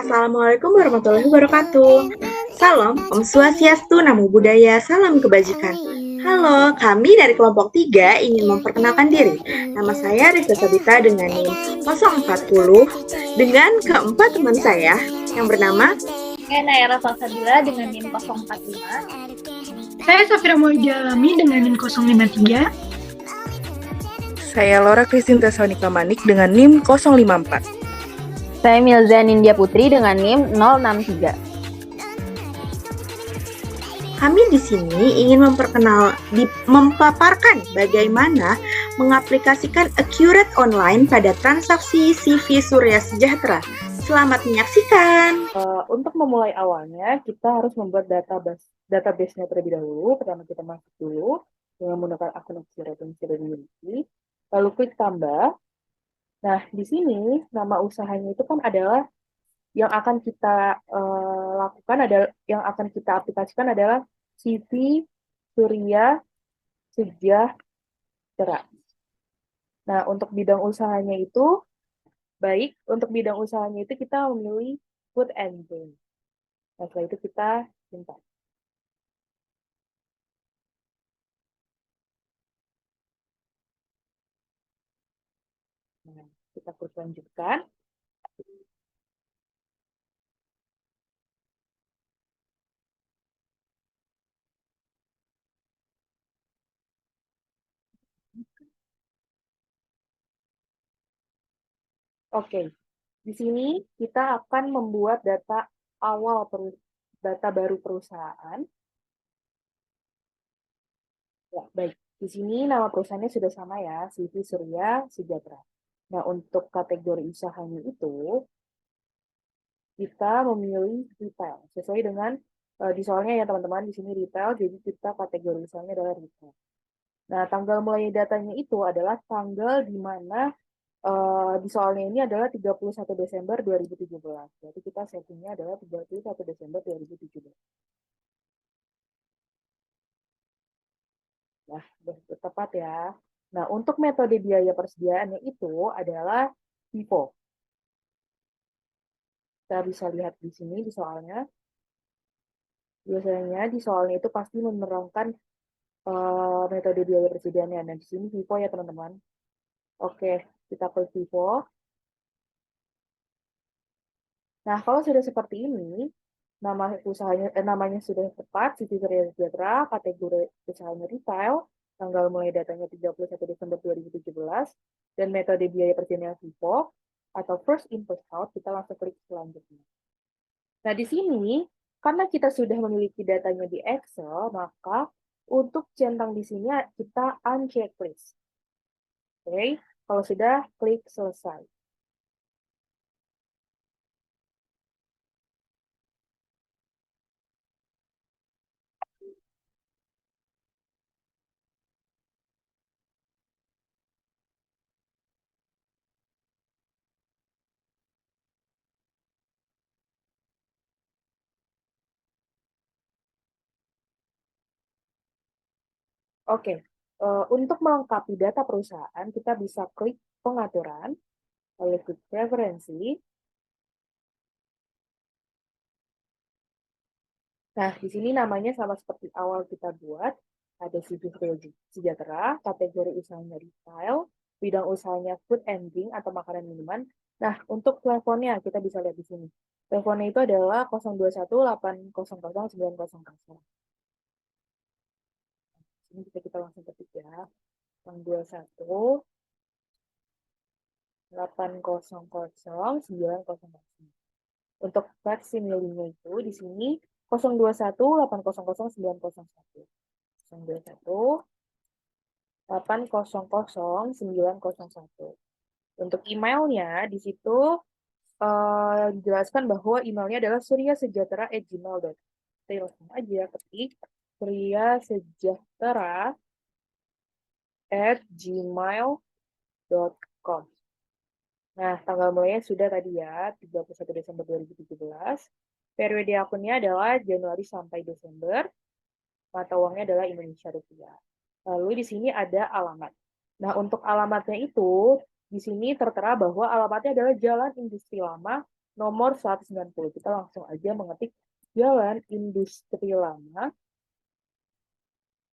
Assalamualaikum warahmatullahi wabarakatuh. Salam, Om Swastiastu, Namo Buddhaya, salam kebajikan. Halo, kami dari kelompok 3 ingin memperkenalkan diri. Nama saya Risa Sabita dengan NIM 040 dengan keempat teman saya yang bernama Naira Salsabila dengan NIM 045. Saya Safira Moidalami dengan NIM 053. Saya Laura Kristinta Sonika Manik dengan NIM 054. Saya Milza Nindya Putri dengan NIM 063. Kami di sini ingin memaparkan bagaimana mengaplikasikan Accurate Online pada transaksi CV Surya Sejahtera. Selamat menyaksikan. Untuk memulai awalnya, kita harus membuat database-nya terlebih dahulu. Pertama kita masuk dulu dengan menggunakan akun Accurate yang sudah dimiliki. Lalu klik tambah. Nah, di sini nama usahanya itu kan adalah yang akan kita yang akan kita aplikasikan adalah CV Surya Sejahtera. Nah, untuk bidang usahanya itu kita memilih food and drink. Nah, setelah itu kita simpan. Nah, kita terus lanjutkan. Oke, di sini kita akan membuat data baru perusahaan. Ya, baik. Di sini nama perusahaannya sudah sama ya, CV Surya Sejahtera. Nah, untuk kategori usahanya itu, kita memilih retail. Sesuai dengan di soalnya ya teman-teman, di sini retail, jadi kita kategori usahanya adalah retail. Nah, tanggal mulai datanya itu adalah tanggal di mana di soalnya ini adalah 31 Desember 2017. Jadi kita settingnya adalah 31 Desember 2017. Nah, tepat ya. Nah, untuk metode biaya persediaannya itu adalah FIFO. Kita bisa lihat di sini di soalnya. Biasanya di soalnya itu pasti menerangkan metode biaya persediaannya. Nah, di sini FIFO ya teman-teman. Oke, kita klik FIFO. Nah, kalau sudah seperti ini, namanya sudah tepat, CV Surya Sejahtera, kategori usahanya retail, tanggal mulai datanya 31 Desember 2017, dan metode biaya persediaan FIFO, atau first in first out, kita langsung klik selanjutnya. Nah, di sini, karena kita sudah memiliki datanya di Excel, maka untuk centang di sini kita uncheck list. Oke, kalau sudah, klik selesai. Oke, untuk melengkapi data perusahaan, kita bisa klik pengaturan, lalu klik preferensi. Nah, di sini namanya sama seperti awal kita buat, ada CV Sejahtera, kategori usahanya retail, bidang usahanya food and drink atau makanan minuman. Nah, untuk teleponnya kita bisa lihat di sini. Teleponnya itu adalah 021800900. Ini bisa kita langsung ketik ya. 021 800 900. Untuk versi milihnya itu di sini 021 800 901. 021 800 901. Untuk emailnya di situ dijelaskan bahwa emailnya adalah suryasejahtera@gmail.com. Kita langsung aja ketik suryasejahtera@gmail.com. Nah, tanggal mulainya sudah tadi ya, 31 Desember 2017. Periode akunnya adalah Januari sampai Desember. Mata uangnya adalah Indonesia Rupiah. Lalu di sini ada alamat. Nah, untuk alamatnya itu, di sini tertera bahwa alamatnya adalah Jalan Industri Lama, nomor 190. Kita langsung aja mengetik Jalan Industri Lama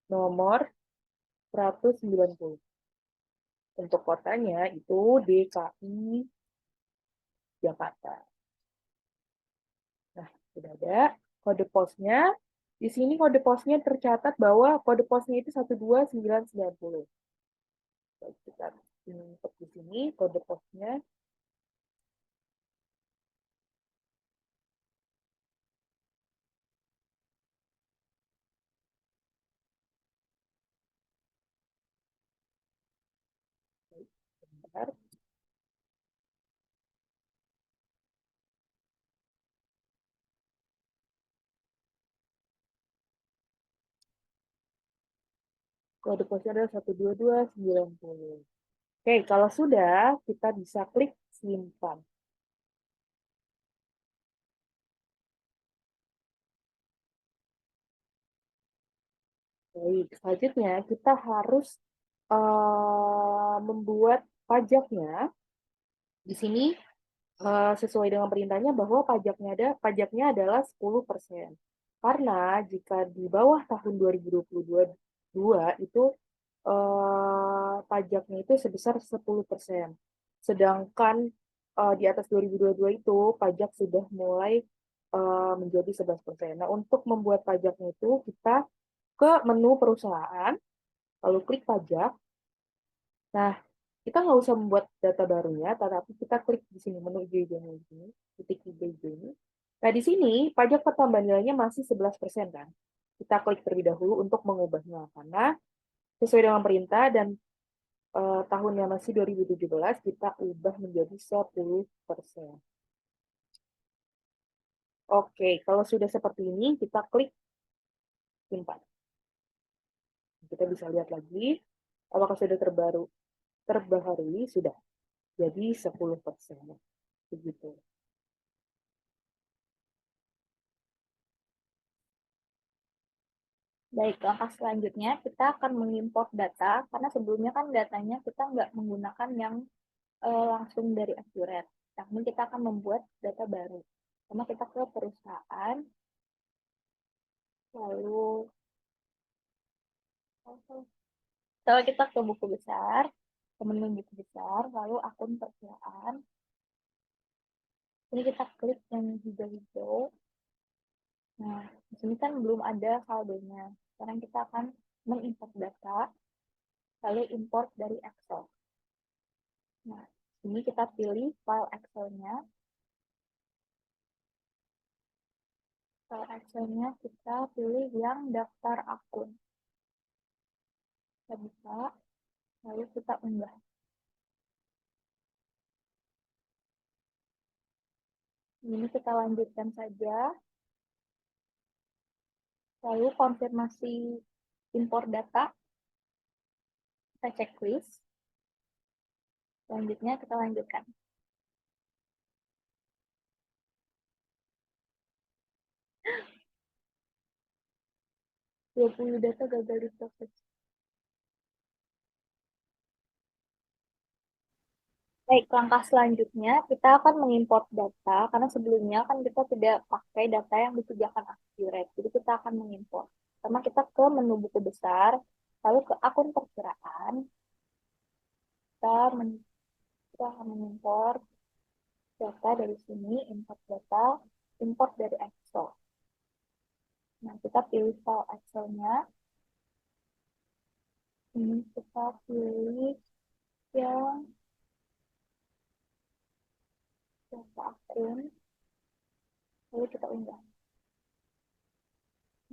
nomor 190. Untuk kotanya itu DKI Jakarta. Nah, sudah ada kode posnya. Di sini kode posnya tercatat bahwa kode posnya itu 12990. Baik, kita input di sini kode posnya. Baik, sebentar. Kode posnya adalah 12290. Oke, kalau sudah, kita bisa klik simpan. Baik, selanjutnya kita harus membuat pajaknya. Di sini sesuai dengan perintahnya bahwa pajaknya adalah 10%. Karena jika di bawah tahun 2022 itu pajaknya itu sebesar 10%. Sedangkan di atas 2022 itu pajak sudah mulai menjadi 11%. Nah, untuk membuat pajaknya itu kita ke menu perusahaan, lalu klik pajak. Nah, kita nggak usah membuat data barunya, tetapi kita klik di sini, menu hijau-hijaunya di sini, titik hijau ini. Nah, di sini pajak pertambahan nilainya masih 11% kan. Kita klik terlebih dahulu untuk mengubahnya, karena sesuai dengan perintah dan tahunnya masih 2017, kita ubah menjadi 10%. Oke, kalau sudah seperti ini, kita klik simpan. Kita bisa lihat lagi, apakah sudah terbaharui, sudah. Jadi 10%. Begitu. Baik, langkah selanjutnya kita akan mengimport data, karena sebelumnya kan datanya kita nggak menggunakan yang langsung dari Accurate. Namun kita akan membuat data baru. Pertama kita ke perusahaan, lalu setelah kita ke buku besar, ke menu buku besar, lalu akun perkiraan. Ini kita klik yang hijau-hijau. Nah, di sini kan belum ada saldonya. Sekarang kita akan mengimport data, lalu import dari Excel. Nah, ini kita pilih file Excel-nya. File Excel-nya kita pilih yang daftar akun. Kita buka, lalu kita unggah. Ini kita lanjutkan saja. Lalu konfirmasi import data. Kita checklist. Selanjutnya kita lanjutkan. Puluh data gagal diproses. Baik, langkah selanjutnya kita akan mengimport data, karena sebelumnya kan kita tidak pakai data yang disediakan Accurate. Jadi kita akan mengimport. Pertama kita ke menu buku besar, lalu ke akun perkiraan. Kita akan mengimport data dari sini, import data, import dari Excel. Nah, kita pilih file Excel-nya. Ini kita pilih yang data akun, lalu kita unggah.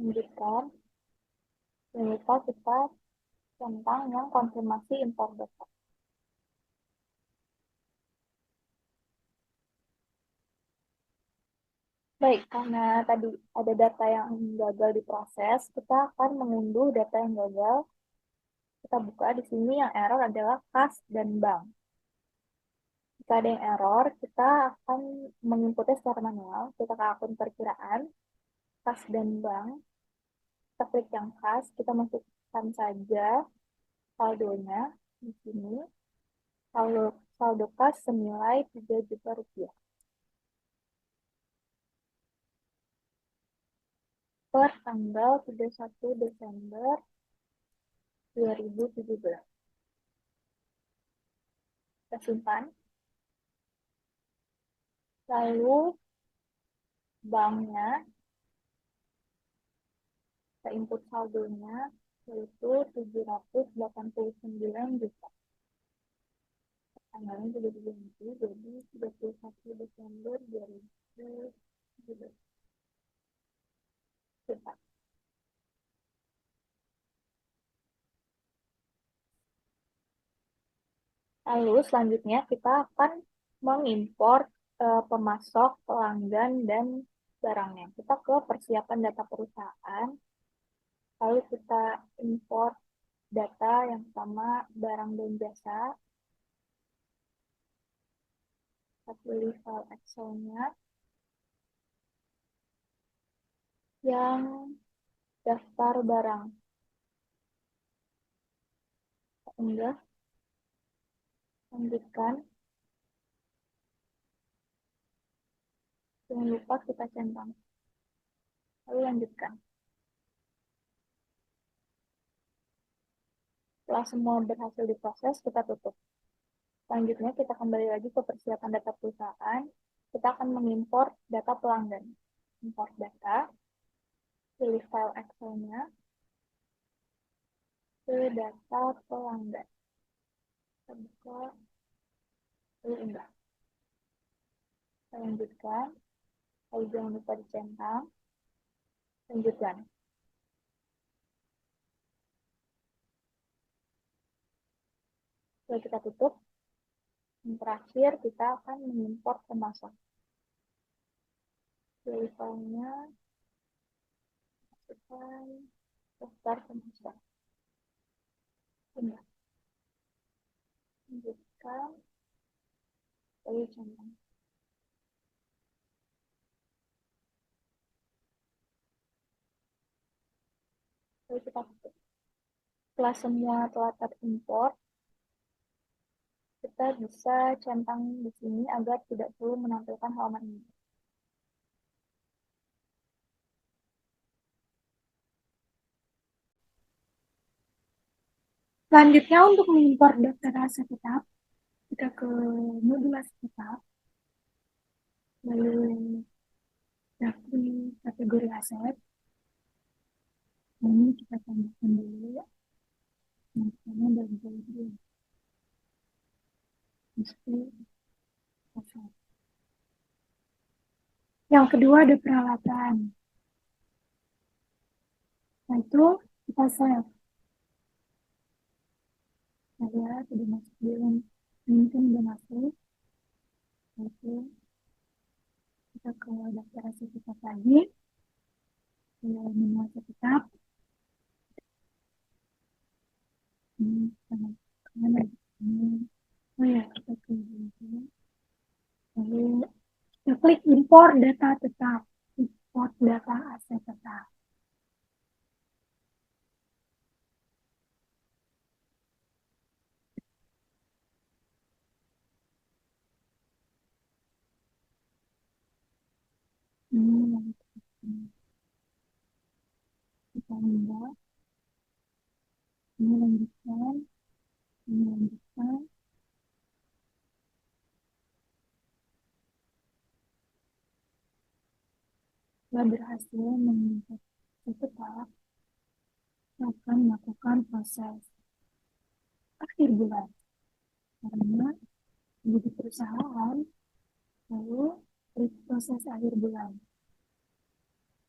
Lanjutkan. Jangan lupa kita tentang yang konfirmasi import data. Baik, karena tadi ada data yang gagal diproses, kita akan mengunduh data yang gagal. Kita buka di sini yang error adalah kas dan bank. Jika ada yang error, kita akan menginputnya secara manual. Kita ke akun perkiraan, kas dan bank. Kita klik yang kas, kita masukkan saja saldonya di sini. Saldo kas senilai 3 juta rupiah. per tanggal 31 Desember 2017. Kita simpan. Lalu banknya, kita input saldonya, yaitu 789 juta. Tanggalnya juga diganti, jadi 31 Desember 2017. Juta. Lalu selanjutnya kita akan mengimpor pemasok, pelanggan, dan barangnya. Kita ke persiapan data perusahaan, lalu kita import data yang pertama barang dan jasa. Kita pilih file Excel-nya yang daftar barang. Kita unggah, lanjutkan. Jangan lupa kita centang. Lalu lanjutkan. Setelah semua berhasil diproses, kita tutup. Selanjutnya kita kembali lagi ke persiapan data perusahaan. Kita akan mengimpor data pelanggan. Import data, pilih file Excel-nya, ke data pelanggan. Kita buka, lalu unggah. Kita lanjutkan, lalu jangan lupa dicentang. Lanjutkan. Setelah kita tutup, yang terakhir kita akan mengimport pemasok. Pilih filenya, masukkan, daftar pemasok. Unggah. Lanjutkan, lalu centang. Lalu kita tutup. Setelah semua telah terimport, kita bisa centang di sini agar tidak perlu menampilkan halaman ini. Selanjutnya untuk mengimpor daftar aset tetap, kita ke modul aset tetap, lalu daftar kategori aset. Ini kita tambahkan dulu ya. Misalnya dari dulu. Mesti aset. Yang kedua ada peralatan. Nah itu kita save. Saya sudah masuk belum? Ini kan udah masuk. Lalu kita ke daftar aset tetap lagi. Ke menu aset tetap. Ini oh ya, kita ke sini. Lalu kita klik import data tetap. Import data aset tetap. Ini yang kita unggah. Ini lanjutkan. Ini lanjutkan. Setelah berhasil mengimport tetap, akan melakukan proses akhir bulan. Karena di perusahaan, lalu proses akhir bulan.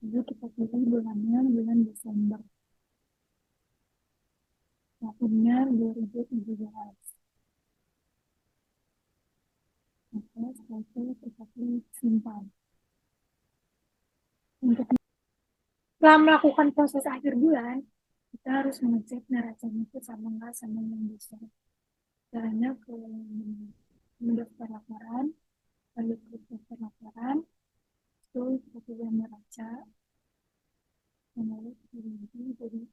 Jadi kita pilih bulannya bulan Desember. Tahunnya 2017. Oke, setelah itu kita pilih simpan. Setelah melakukan proses akhir bulan, kita harus mengecek neracanya itu sama nggak sama yang bisa. Caranya ke mendaftar laporan, lalu klik daftar laporan, terus kita pilih neraca, lalu pilih jadi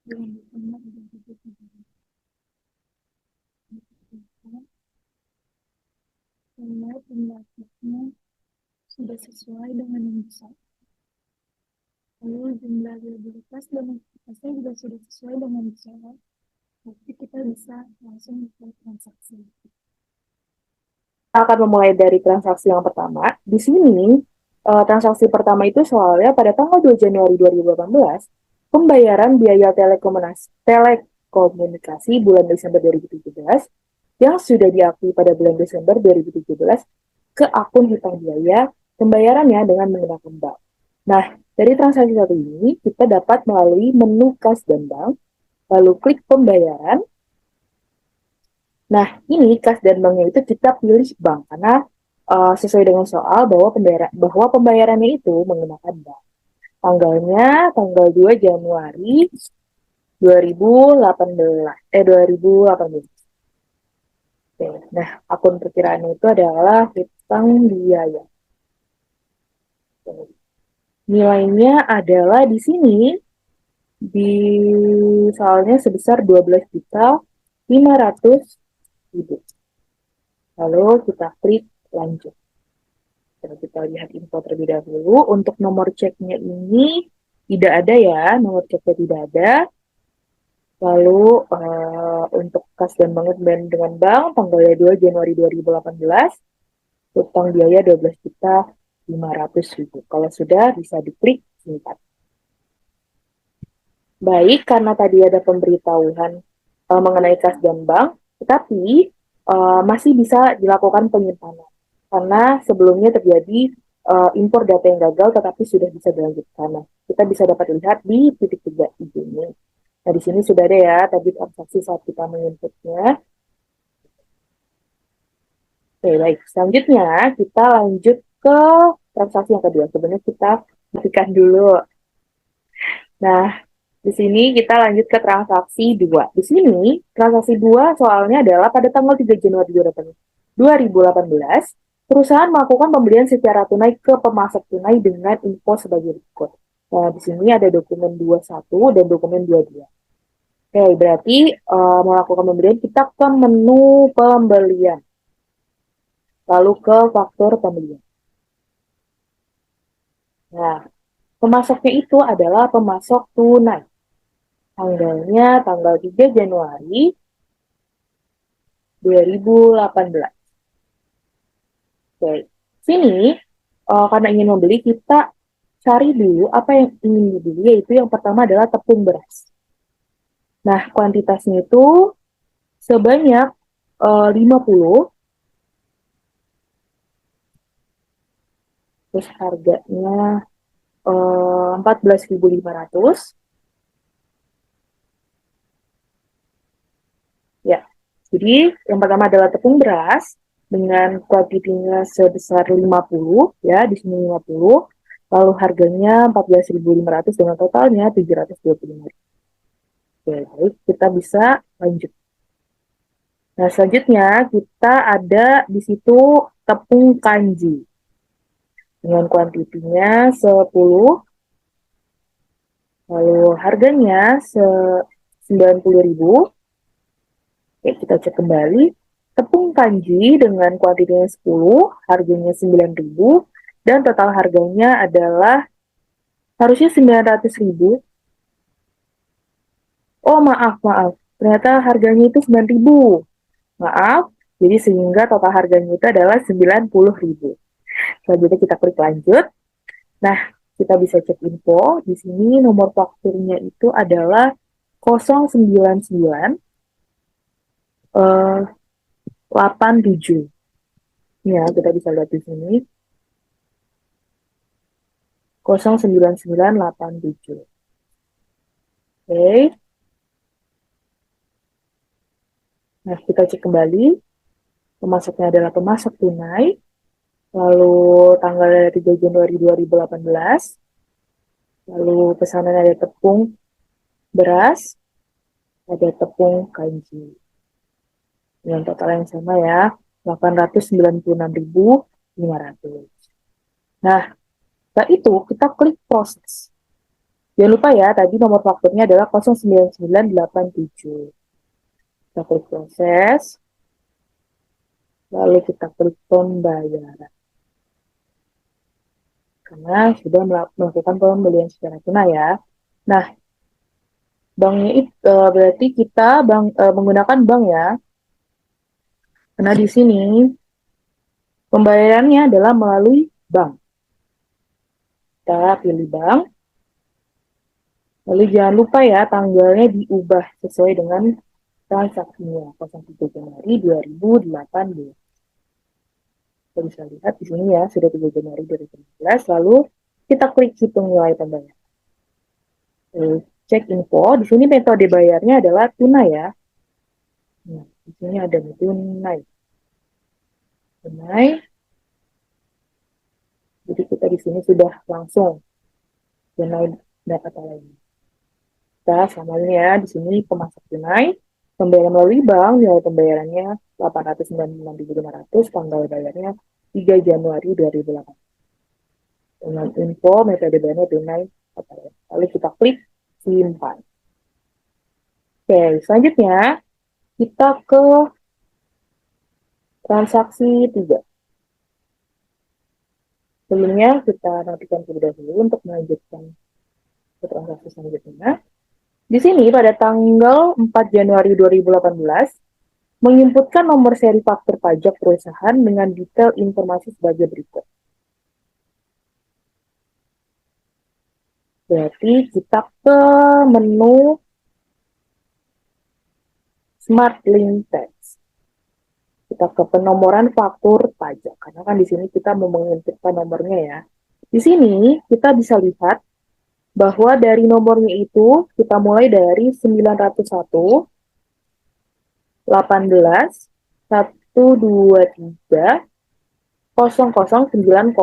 dengan Desember 2017. Karena jumlah kitnya sudah sesuai dengan yang bisa. Lalu jumlah liabilitas dan ekuitasnya juga sudah sesuai dengan bisa. Jadi kita bisa langsung buka transaksi. Kita akan memulai dari transaksi yang pertama. Di sini, transaksi pertama itu soalnya pada tanggal 2 Januari 2018, pembayaran biaya telekomunikasi bulan Desember 2017 yang sudah diakui pada bulan Desember 2017 ke akun hutang biaya pembayarannya dengan menggunakan bank. Nah, dari transaksi satu ini, kita dapat melalui menu kas dan bank, lalu klik pembayaran. Nah, ini kas dan banknya itu kita pilih bank, karena sesuai dengan soal bahwa pembayarannya itu menggunakan bank. Tanggalnya tanggal 2 Januari 2018. Oke, nah, akun perkiraannya itu adalah hutang biaya. Nilainya adalah di sini di soalnya sebesar 12.500.000. Lalu kita klik lanjut. Kita lihat info terlebih dahulu. Untuk nomor ceknya ini tidak ada ya, nomor ceknya tidak ada. Lalu untuk kas dan bank dengan bank tanggalnya 2 Januari 2018, utang biaya 12.500.000. Kalau sudah bisa diklik simpan. Baik, karena tadi ada pemberitahuan mengenai kas dan bank, tetapi masih bisa dilakukan penyimpanan. Karena sebelumnya terjadi impor data yang gagal, tetapi sudah bisa dilanjutkan. Nah, kita bisa dapat lihat di titik 3 ini. Nah, di sini sudah ada ya, tadi transaksi saat kita menginputnya. Oke, baik. Selanjutnya, kita lanjut ke transaksi yang kedua. Sebenarnya kita hentikan dulu. Nah, di sini kita lanjut ke transaksi 2. Di sini, transaksi 2 soalnya adalah pada tanggal 3 Januari 2018, perusahaan melakukan pembelian secara tunai ke pemasok tunai dengan info sebagai berikut. Nah, di sini ada dokumen 21 dan dokumen 22. Oke, berarti melakukan pembelian, kita ke menu pembelian. Lalu ke faktur pembelian. Nah, pemasoknya itu adalah pemasok tunai. Tanggalnya tanggal 3 Januari 2018. Oke, sini karena ingin membeli, kita cari dulu apa yang ingin dibeli, yaitu yang pertama adalah tepung beras. Nah, kuantitasnya itu sebanyak 50, terus harganya 14.500. Ya, jadi yang pertama adalah tepung beras dengan kuantitinya sebesar 50, ya, di sini 50. Lalu harganya 14.500 dengan totalnya 725. Oke, baik, kita bisa lanjut. Nah, selanjutnya kita ada di situ tepung kanji dengan kuantitinya 10. Lalu harganya 90.000. Oke, kita cek kembali. Tepung kanji dengan kuantitinya 10, harganya 9.000, dan total harganya adalah harusnya 900.000. Oh, maaf. Ternyata harganya itu 9.000. Maaf, jadi sehingga total harganya itu adalah 90.000. Selanjutnya kita klik lanjut. Nah, kita bisa cek info. Di sini nomor fakturnya itu adalah 099 87. Ya, kita bisa lihat di sini. 09987. Oke. Nah, kita cek kembali. Pemasoknya adalah pemasok tunai. Lalu tanggal 3 Januari 2018. Lalu pesanan ada tepung beras, ada tepung kanji. Dengan total yang sama ya, 896.500. Nah, setelah itu kita klik proses. Jangan lupa ya, tadi nomor fakturnya adalah 09987. Kita klik proses. Lalu kita klik pembayaran. Karena sudah melakukan pembelian secara tunai ya. Nah, banknya itu berarti kita menggunakan bank ya. Karena di sini pembayarannya adalah melalui bank. Kita pilih bank. Lalu jangan lupa ya tanggalnya diubah sesuai dengan transaksinya 01 Januari 2018. Kita bisa lihat di sini ya sudah 3 Januari 2018. Lalu kita klik hitung nilai pembayaran. Cek info. Di sini metode bayarnya adalah tunai ya. Nah, di sini ada tunai. Tunai. Jadi kita di sini sudah langsung tunai dapat lainnya. Kita samanya ya di sini pemasak tunai. Pembayaran melalui bank, nilai pembayarannya 896.500, tanggal bayarnya 3 Januari 2008. Dengan info metode bayarnya tunai. Lalu kita klik simpan. Oke, selanjutnya kita ke transaksi 3. Sebelumnya kita nantikan terlebih dahulu untuk melanjutkan ke transaksi selanjutnya. Di sini pada tanggal 4 Januari 2018 menginputkan nomor seri faktur pajak perusahaan dengan detail informasi sebagai berikut. Berarti kita ke menu Smart Link Text. Kita ke penomoran faktur pajak karena kan di sini kita mau menginputkan nomornya ya. Di sini kita bisa lihat bahwa dari nomornya itu kita mulai dari 901 18 123 00900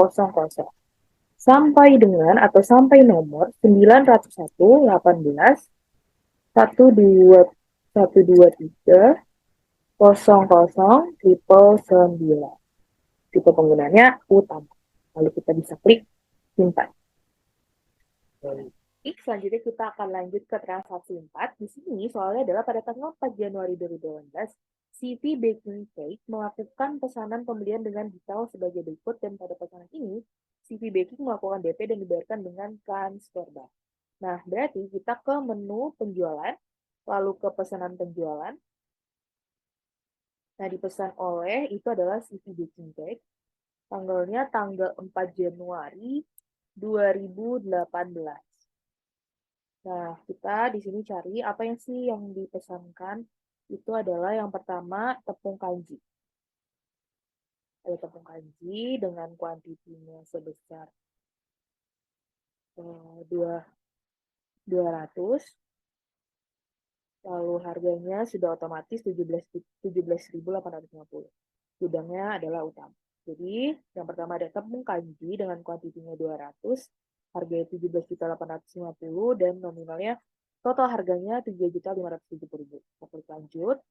sampai dengan atau sampai nomor 901 18 123 009. Tipe penggunanya utama. Lalu kita bisa klik simpan. Selanjutnya kita akan lanjut ke transaksi 4. Di sini soalnya adalah pada tanggal 4 Januari 2018, CV Baking Cake melakukan pesanan pembelian dengan detail sebagai berikut, dan pada pesanan ini, CV Baking melakukan DP dan dibayarkan dengan transfer bank. Nah, berarti kita ke menu penjualan, lalu ke pesanan penjualan. Nah, dipesan oleh itu adalah CV Baking Cake. Tanggalnya tanggal 4 Januari 2018. Nah, kita di sini cari apa yang sih yang dipesankan. Itu adalah yang pertama tepung kanji. Ada tepung kanji dengan kuantitinya sebesar 200. Lalu harganya sudah otomatis 17.850. Gudangnya adalah utama. Jadi yang pertama ada tepung kanji dengan kuantitinya 200. Harganya 17.850 dan nominalnya total harganya 3.570.000. Kita klik lanjut.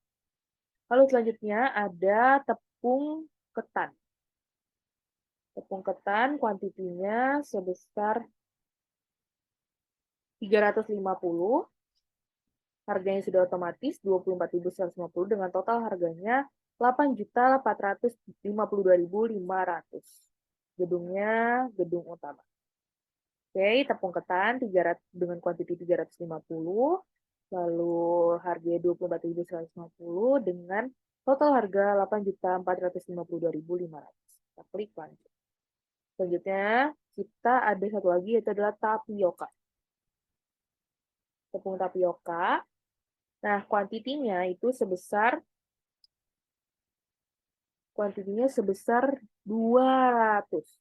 Lalu selanjutnya ada tepung ketan. Tepung ketan kuantitinya sebesar 350. Harganya sudah otomatis 24.150 dengan total harganya 8.452.500. Gedungnya gedung utama. Oke, tepung ketan 300 dengan kuantiti 350, lalu harganya 24.150 dengan total harga 8.452.500. Kita klik lanjut. Selanjutnya, kita ada satu lagi yaitu adalah tapioka. Tepung tapioka. Nah, kuantitinya sebesar 200.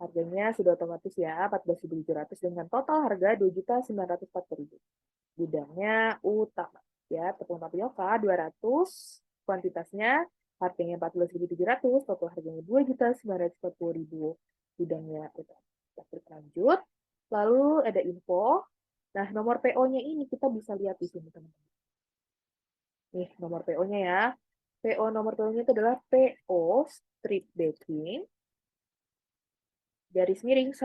Harganya sudah otomatis ya, 14.700 dengan total harga 2.940.000. Gudangnya utama. Ya, tepung tapioka 200, kuantitasnya harganya 14.700, total harganya 2.940.000. Gudangnya utama. Kita klik lanjut. Lalu ada info. Nah, nomor PO-nya ini kita bisa lihat di sini, teman-teman. Nih, nomor PO-nya ya. Nomor PO-nya itu adalah PO Street Baking _1187.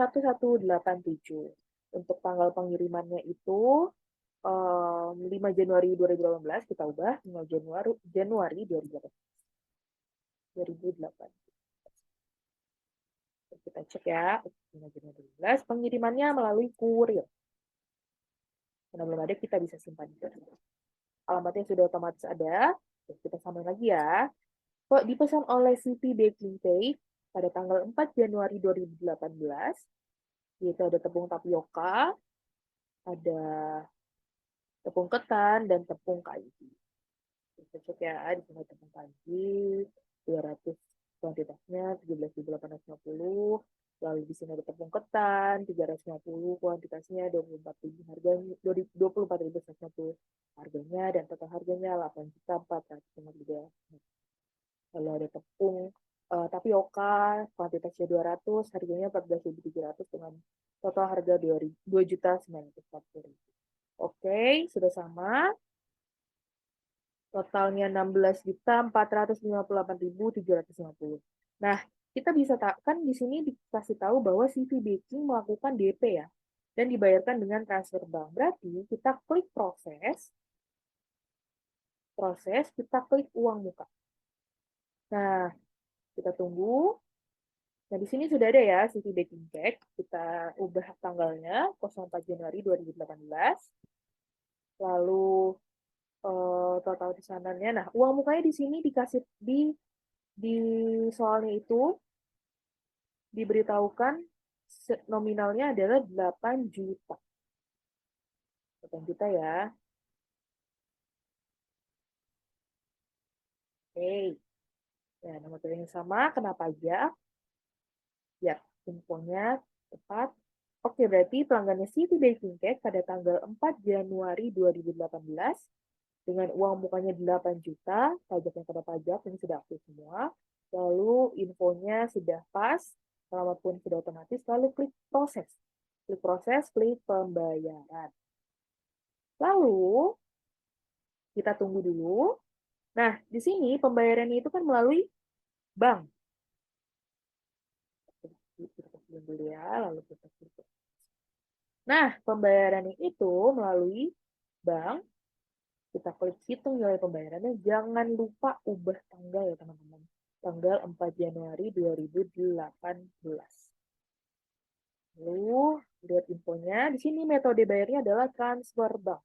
Untuk tanggal pengirimannya itu 5 Januari 2018, kita ubah 5 Januari 2018. 2008. Kita cek ya, 5 Januari 2012, pengirimannya melalui kurir. Karena belum ada, kita bisa simpan di kurir. Alamatnya sudah otomatis ada. Kita samain lagi ya. Kok dipesan oleh City Baking Cake pada tanggal 4 Januari 2018, yaitu ada tepung tapioka, ada tepung ketan, dan tepung kanji. Kita cek ya, di sini tepung kanji, 200 kuantitasnya, 17.850. Lalu di sini ada tepung ketan, 350 kuantitasnya, 24.000 harganya, 24.150 harganya, dan total harganya 8.453. Lalu ada tepung tapioka, kuantitasnya 200, harganya 14.700 dengan total harga 2.940.000. Oke, sudah sama. Totalnya 16.458.750. Nah, kita bisa kan di sini dikasih tahu bahwa CV Baking melakukan DP ya, dan dibayarkan dengan transfer bank. Berarti kita klik proses, kita klik uang muka. Nah, kita tunggu. Nah, di sini sudah ada ya CV Baking Cake. Kita ubah tanggalnya 04 Januari 2018. Lalu total pesanannya. Nah, uang mukanya di sini dikasih di soalnya itu diberitahukan nominalnya adalah 8 juta. 8 juta ya. Oke. Ya, nomor yang sama, kena pajak. Ya, infonya tepat. Oke, berarti pelanggannya City Baking Cake pada tanggal 4 Januari 2018 dengan uang mukanya 8 juta, pajaknya pada pajak, ini sudah aktif semua. Lalu infonya sudah pas, alamat pun sudah otomatis, lalu klik proses. Klik proses, klik pembayaran. Lalu, kita tunggu dulu. Nah, di sini pembayarannya itu kan melalui bank. Kita klik dulu ya, lalu kita klik. Nah, pembayarannya itu melalui bank. Kita klik hitung nilai pembayarannya. Jangan lupa ubah tanggal ya, teman-teman. Tanggal 4 Januari 2018. Lalu, lihat infonya. Di sini metode bayarnya adalah transfer bank.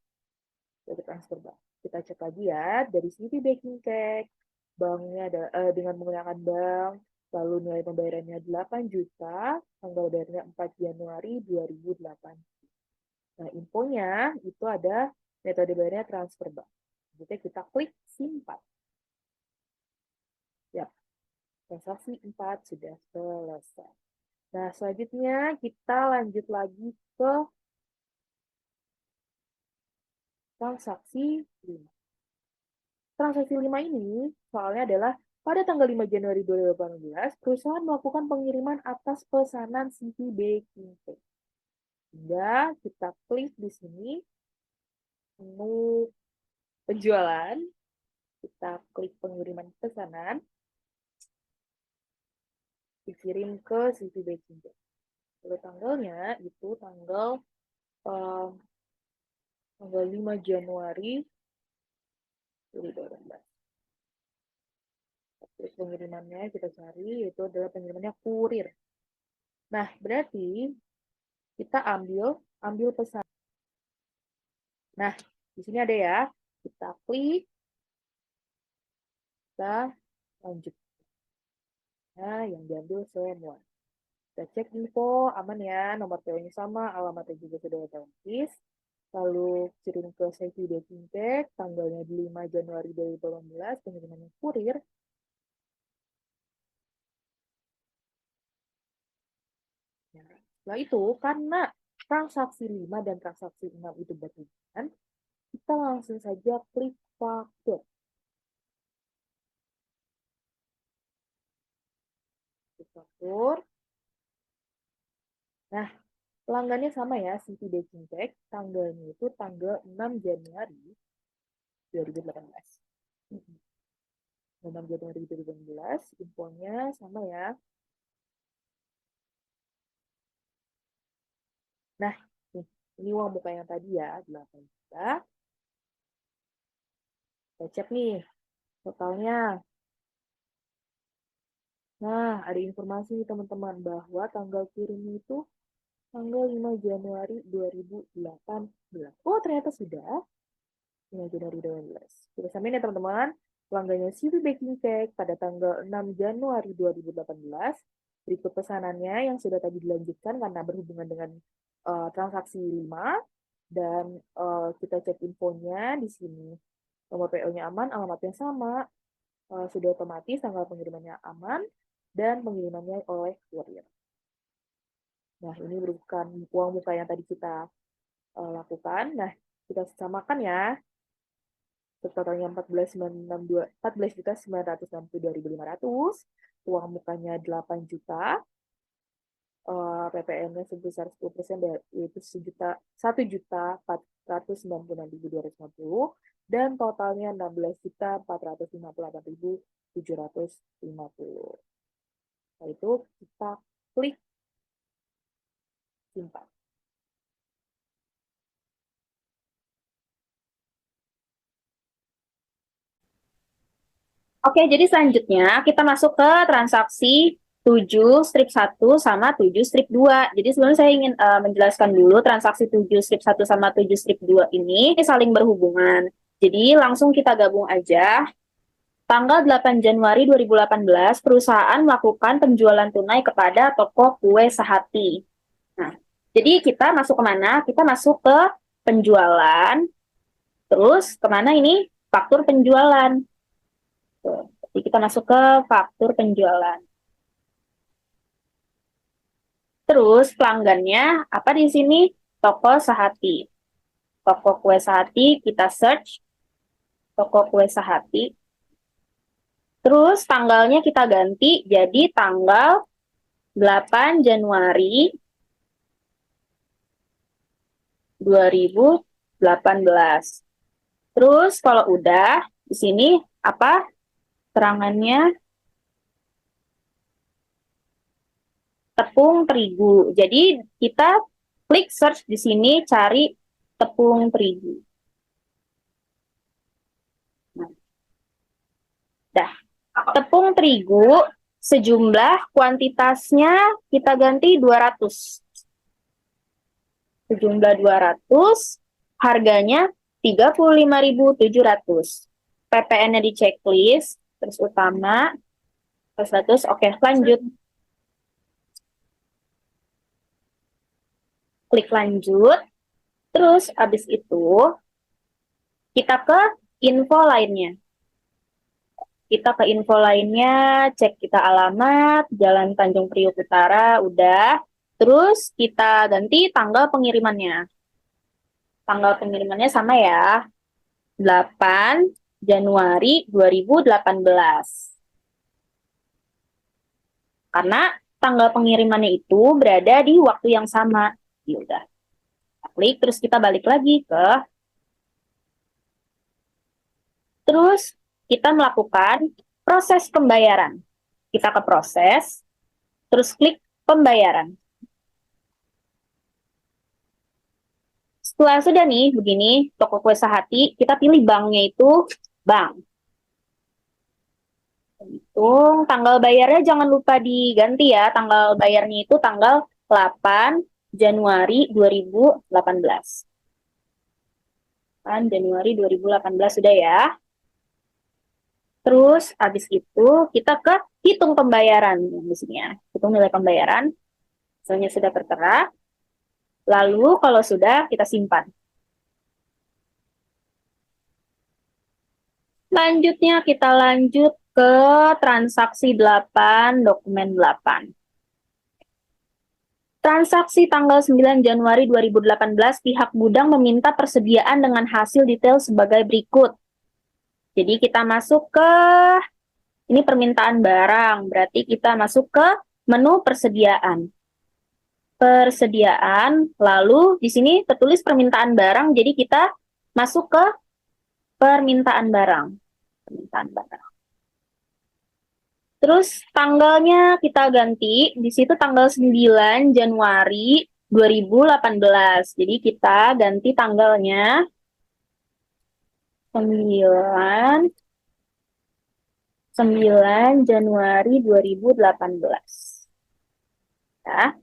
Jadi transfer bank. Kita cek lagi ya, dari City Baking Cake, banknya ada, dengan menggunakan bank, lalu nilai pembayarannya 8 juta, tanggal bayarnya 4 Januari 2008. Nah, infonya itu ada metode bayarnya transfer bank. Jadi kita klik simpan. Ya, transaksi 4 sudah selesai. Nah, selanjutnya kita lanjut lagi ke transaksi 5. Transaksi 5 ini soalnya adalah pada tanggal 5 Januari 2018, perusahaan melakukan pengiriman atas pesanan City Baking Cake. Hingga kita klik di sini, menu penjualan, kita klik pengiriman pesanan, dikirim ke City Baking Cake. Lalu tanggalnya itu tanggal 5 Januari 2018. Terus pengirimannya kita cari, itu adalah pengirimannya kurir. Nah, berarti kita ambil pesan. Nah, di sini ada ya. Kita klik, kita lanjut. Nah, yang diambil semua. Kita cek info, aman ya, nomor PO-nya sama, alamatnya juga sudah otomatis. Lalu kirim ke City Baking Cake, tanggalnya 5 Januari 2018, pengirimannya kurir. Nah, setelah itu, karena transaksi 5 dan transaksi 6 itu berhubungan, kita langsung saja klik faktur. Klik faktur. Nah, pelanggannya sama ya, City Baking Cake, tanggalnya itu tanggal 6 Januari 2018. 6 Januari 2018, infonya sama ya. Nah, ini uang muka yang tadi ya, 8 juta. Kita cek nih, totalnya Nah, ada informasi nih teman-teman bahwa tanggal kirimnya itu tanggal 5 Januari 2018. Oh, ternyata sudah 5 Januari 2018. Kita samain ya teman-teman. Pelanggannya CV Baking Cake pada tanggal 6 Januari 2018. Berikut pesanannya yang sudah tadi dilanjutkan karena berhubungan dengan transaksi 5. Dan kita cek infonya di sini. Nomor PO-nya aman, alamatnya sama. Sudah otomatis tanggal pengirimannya aman dan pengirimannya oleh kurir. Nah, ini merupakan uang muka yang tadi kita lakukan. Nah, kita samakan ya. Totalnya 14.962.500. Uang mukanya 8 juta. PPN-nya sebesar 10%, yaitu 1.496.250, dan totalnya 16.458.750. Setelah itu kita klik simpan. Oke, jadi selanjutnya kita masuk ke transaksi 7 strip 1 sama 7 strip 2. Jadi sebelumnya saya ingin menjelaskan dulu transaksi 7 strip 1 sama 7 strip 2 ini saling berhubungan. Jadi langsung kita gabung aja. Tanggal 8 Januari 2018, perusahaan melakukan penjualan tunai kepada toko kue Sehati. Nah, jadi kita masuk kemana? Kita masuk ke penjualan, terus kemana ini? Faktur penjualan. Tuh. Jadi kita masuk ke faktur penjualan. Terus pelanggannya apa di sini? Toko Sehati. Toko kue Sehati, kita search toko kue Sehati. Terus tanggalnya kita ganti jadi tanggal 8 Januari 2018. Terus kalau udah di sini apa terangannya? Tepung terigu. Jadi kita klik search di sini cari tepung terigu. Nah. Dah. Tepung terigu sejumlah kuantitasnya kita ganti 200. Sejumlah 200, harganya 35.700. PPN-nya di checklist, terus utama, terus 100, oke lanjut. Klik lanjut, terus habis itu kita ke info lainnya. Kita ke info lainnya, cek kita alamat, Jalan Tanjung Priok Utara, udah. Terus kita ganti tanggal pengirimannya. Tanggal pengirimannya sama ya, 8 Januari 2018. Karena tanggal pengirimannya itu berada di waktu yang sama. Ya udah. Klik, terus kita balik lagi ke terus kita melakukan proses pembayaran. Kita ke proses, terus klik pembayaran. Setelah sudah nih, begini, toko kue Sehati, kita pilih banknya itu bank. Hitung, tanggal bayarnya jangan lupa diganti ya, tanggal bayarnya itu tanggal 8 Januari 2018. 8 Januari 2018 sudah ya. Terus habis itu kita ke hitung pembayaran di sini ya. Hitung nilai pembayaran. Hasilnya sudah tertera. Lalu kalau sudah kita simpan. Selanjutnya kita lanjut ke transaksi 8, dokumen 8. Transaksi tanggal 9 Januari 2018, pihak gudang meminta persediaan dengan hasil detail sebagai berikut. Jadi kita masuk ke, ini permintaan barang, berarti kita masuk ke menu persediaan. Persediaan, lalu di sini tertulis permintaan barang, jadi kita masuk ke permintaan barang. Permintaan barang. Terus tanggalnya kita ganti, di situ tanggal 9 Januari 2018. Jadi kita ganti tanggalnya 9 9 Januari 2018. Ya,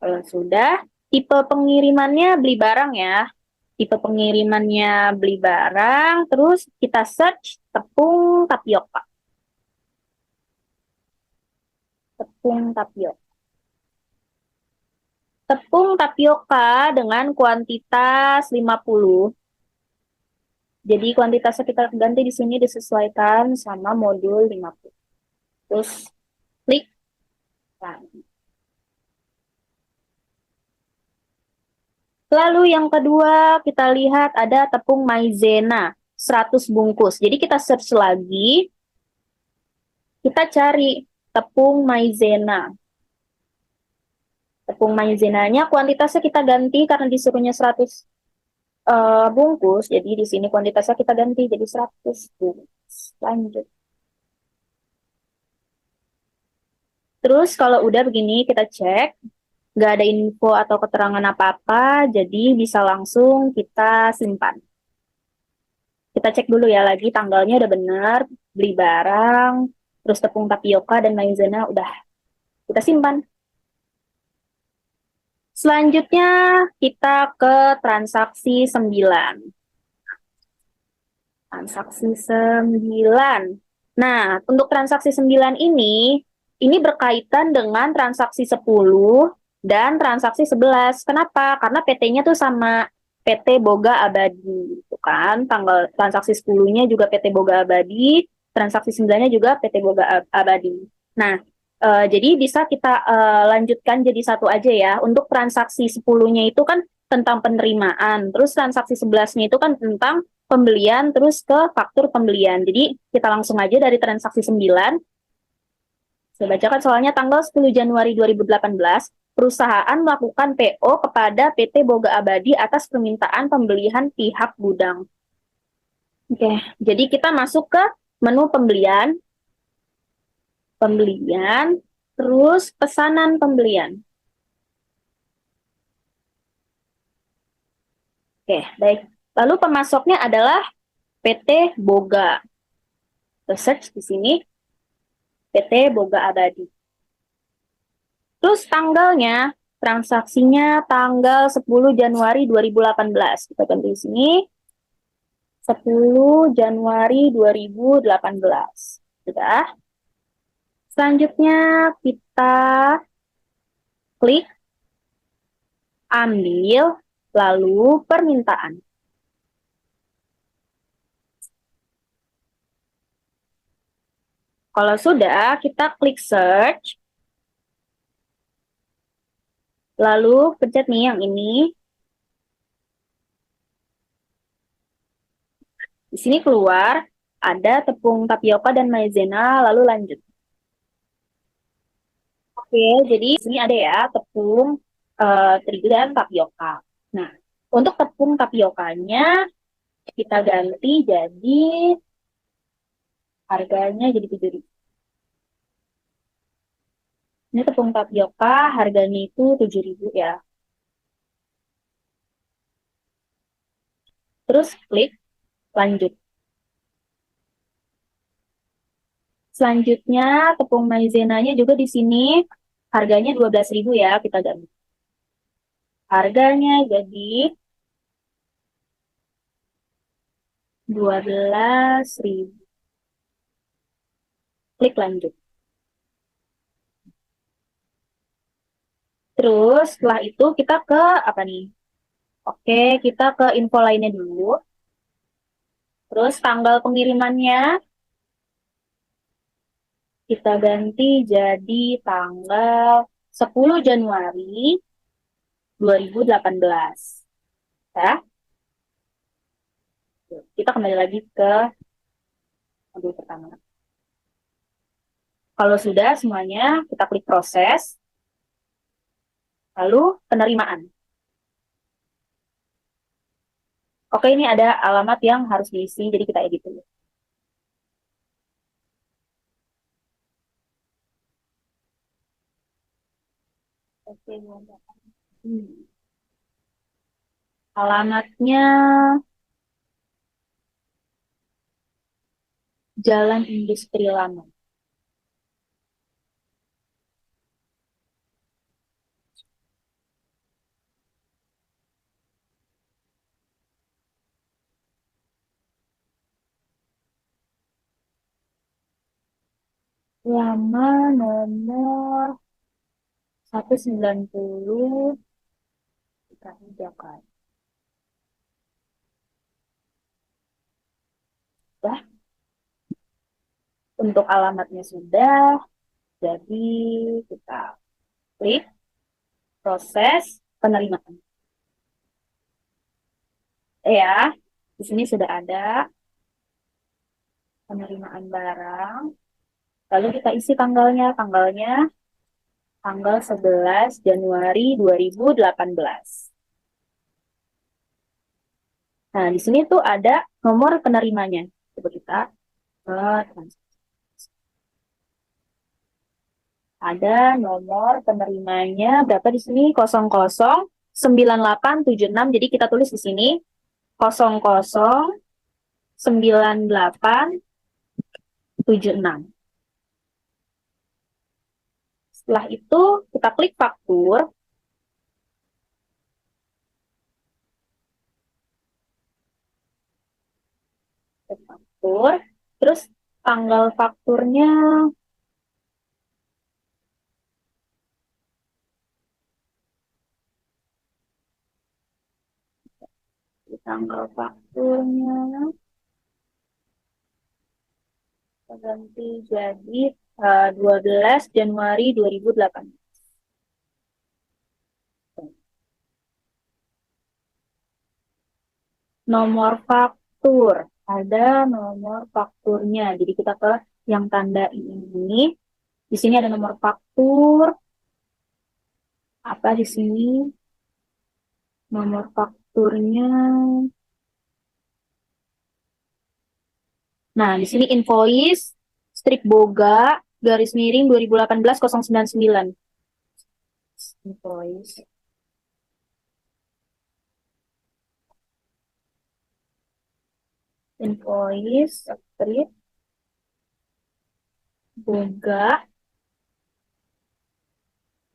kalau sudah, tipe pengirimannya beli barang ya. Tipe pengirimannya beli barang, terus kita search tepung tapioka. Tepung tapioka. Tepung tapioka dengan kuantitas 50. Jadi kuantitasnya kita ganti di sini disesuaikan sama modul 50. Terus klik lagi. Lalu yang kedua kita lihat ada tepung maizena 100 bungkus. Jadi kita search lagi, kita cari tepung maizena. Tepung maizenanya kuantitasnya kita ganti karena disuruhnya 100 bungkus. Jadi di sini kuantitasnya kita ganti jadi 100 bungkus. Lanjut. Terus kalau udah begini kita cek, nggak ada info atau keterangan apa-apa, jadi bisa langsung kita simpan. Kita cek dulu ya lagi tanggalnya udah benar, beli barang, terus tepung tapioka dan maizena udah kita simpan. Selanjutnya kita ke transaksi 9. Transaksi 9. Nah, untuk transaksi 9 ini berkaitan dengan transaksi 10 dan transaksi 11. Kenapa? Karena PT-nya tuh sama PT Boga Abadi, gitu kan. Tanggal transaksi 10-nya juga PT Boga Abadi, transaksi 9-nya juga PT Boga Abadi. Nah, jadi bisa kita lanjutkan jadi satu aja ya. Untuk transaksi 10-nya itu kan tentang penerimaan, terus transaksi 11-nya itu kan tentang pembelian terus ke faktur pembelian. Jadi kita langsung aja dari transaksi 9. Saya bacakan soalnya tanggal 10 Januari 2018, perusahaan melakukan PO kepada PT Boga Abadi atas permintaan pembelian pihak gudang. Oke, jadi kita masuk ke menu pembelian, terus pesanan pembelian. Oke, baik. Lalu pemasoknya adalah PT Boga. Search di sini PT Boga Abadi. Terus tanggalnya, transaksinya tanggal 10 Januari 2018. Kita ganti di sini. 10 Januari 2018. Sudah. Selanjutnya kita klik ambil, lalu permintaan. Kalau sudah, kita klik search. Lalu pencet nih yang ini. Di sini keluar ada tepung tapioka dan maizena, lalu lanjut. Oke, jadi di sini ada ya tepung terigu dan tapioka. Nah, untuk tepung tapiokanya kita ganti jadi harganya jadi 7.000. Ini tepung tapioka harganya itu 7.000 ya. Terus klik lanjut. Selanjutnya tepung maizenanya juga di sini harganya 12.000 ya, kita ganti. Harganya jadi 12.000. Klik lanjut. Terus setelah itu kita ke apa nih? Oke, kita ke info lainnya dulu. Terus tanggal pengirimannya kita ganti jadi tanggal 10 Januari 2018. Ya. Kita kembali lagi ke modul pertama. Kalau sudah semuanya, kita klik proses. Lalu penerimaan. Oke, ini ada alamat yang harus diisi, jadi kita edit dulu. Oke, alamatnya Jalan Industri Lama. Lama nomor 190 DKI Jakarta. Sudah. Untuk alamatnya sudah, jadi kita klik proses penerimaan. Ya, di sini sudah ada penerimaan barang. Lalu kita isi tanggalnya. Tanggal 11 Januari 2018. Nah, di sini tuh ada nomor penerimanya. Coba kita ada nomor penerimanya berapa di sini? 009876. Jadi kita tulis di sini 009876. Setelah itu kita klik faktur. Terus tanggal fakturnya ganti jadi 12 Januari 2008. Nomor faktur, ada nomor fakturnya. Jadi kita ke yang tanda ini. Di sini ada nomor faktur. Apa di sini? Nomor fakturnya. Nah, di sini invoice, strip boga, garis miring 2018-099. Invoice. Invoice, strip boga,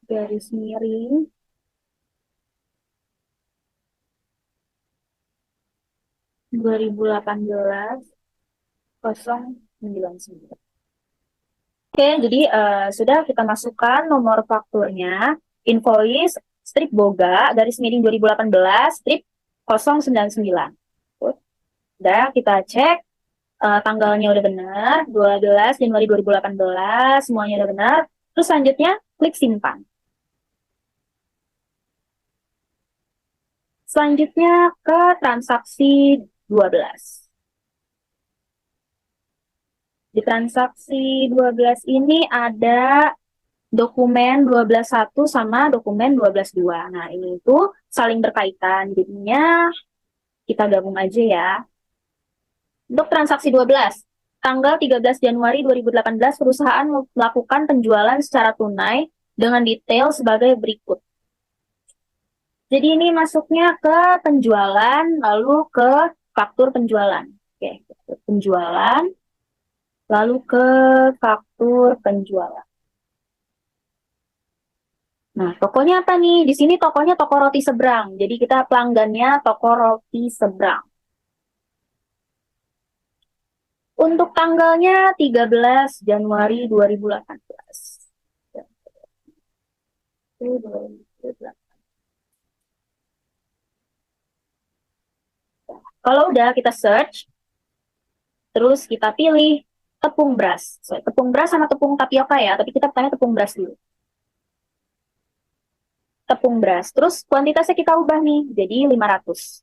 garis miring 2018-099. Oke, jadi sudah kita masukkan nomor fakturnya, invoice, strip boga, garis miring 2018, strip 099. Udah, kita cek, tanggalnya udah benar, 12 Januari 2018, semuanya udah benar. Terus selanjutnya, klik simpan. Selanjutnya ke transaksi 12. Di transaksi 12 ini ada dokumen 12.1 sama dokumen 12.2. Nah, ini itu saling berkaitan. Jadinya kita gabung aja ya. Untuk transaksi 12, tanggal 13 Januari 2018 perusahaan melakukan penjualan secara tunai dengan detail sebagai berikut. Jadi ini masuknya ke penjualan, lalu ke faktur penjualan. Oke, penjualan, lalu ke faktur penjualan. Nah, tokonya apa nih? Di sini tokonya toko roti seberang. Jadi kita pelanggannya toko roti seberang. Untuk tanggalnya 13 Januari 2018. Kalau udah kita search, terus kita pilih tepung beras. So, tepung beras sama tepung tapioka ya, tapi kita tanya tepung beras dulu. Tepung beras. Terus kuantitasnya kita ubah nih, jadi 500.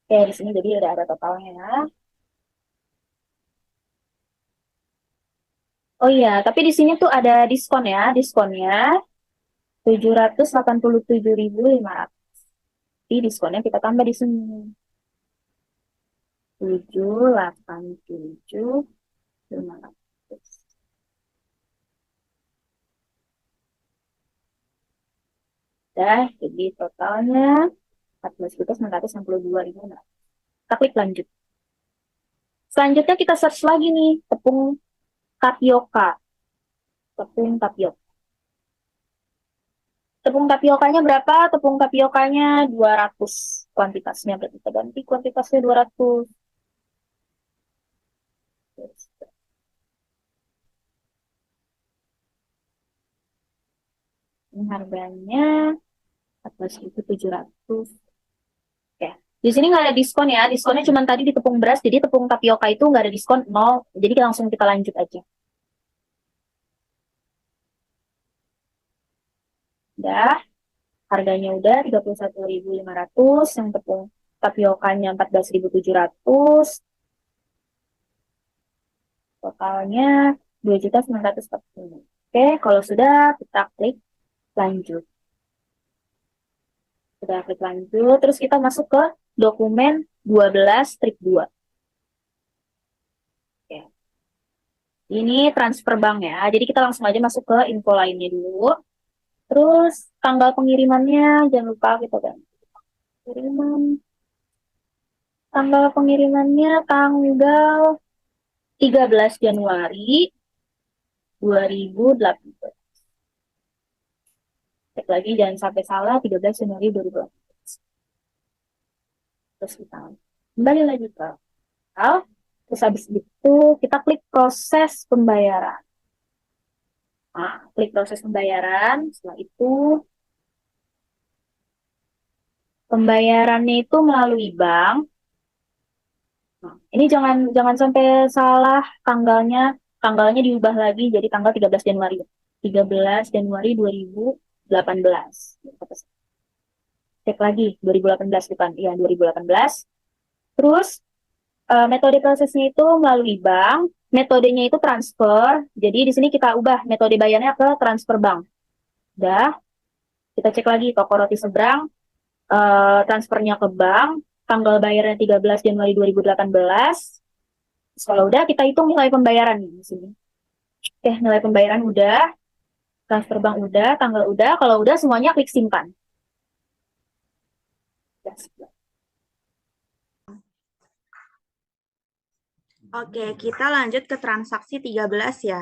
Oke, di sini jadi udah ada totalnya. Oh iya, tapi di sini tuh ada diskon ya. Diskonnya 787.500. Jadi diskonnya kita tambah di sini. 787.500. Dah, jadi totalnya 14.962.000. Kita klik lanjut. Selanjutnya kita search lagi nih, tepung tapioka. Tepung tapioka. Tepung tapiokanya berapa? Tepung tapiokanya 200 kuantitasnya. Berarti kita ganti kuantitasnya 200. Ini harganya 14.700. Oke. Di sini nggak ada diskon ya. Diskonnya cuma tadi di tepung beras. Jadi tepung tapioka itu nggak ada diskon 0. Jadi langsung kita lanjut aja. Udah. Harganya udah 31.500. Yang tepung tapiokanya 14.700. Totalnya 2.940. Oke, kalau sudah kita klik lanjut. Sudah klik lanjut, terus kita masuk ke dokumen 12 strip 2. Oke. Ini transfer bank ya. Jadi kita langsung aja masuk ke info lainnya dulu. Terus tanggal pengirimannya jangan lupa kita ganti. Tanggal pengirimannya tanggal 13 Januari 2018. Cek lagi jangan sampai salah, 13 Januari 2018. Terus kita kembali lagi ke file. Terus habis itu kita klik proses pembayaran. Nah, klik proses pembayaran. Setelah itu pembayarannya itu melalui bank. Nah, ini jangan sampai salah tanggalnya. Tanggalnya diubah lagi jadi tanggal 13 Januari. 13 Januari 2018. Cek lagi 2018 bukan? Iya, 2018. Terus metode prosesnya itu melalui bank. Metodenya itu transfer. Jadi di sini kita ubah metode bayarnya ke transfer bank. Udah. Kita cek lagi toko roti seberang. Transfernya ke bank. Tanggal bayarnya 13 Januari 2018. Kalau udah, kita hitung nilai pembayaran nih di sini. Oke, nilai pembayaran udah. Transfer bank udah. Tanggal udah. Kalau udah, semuanya klik simpan. Oke, kita lanjut ke transaksi 13 ya.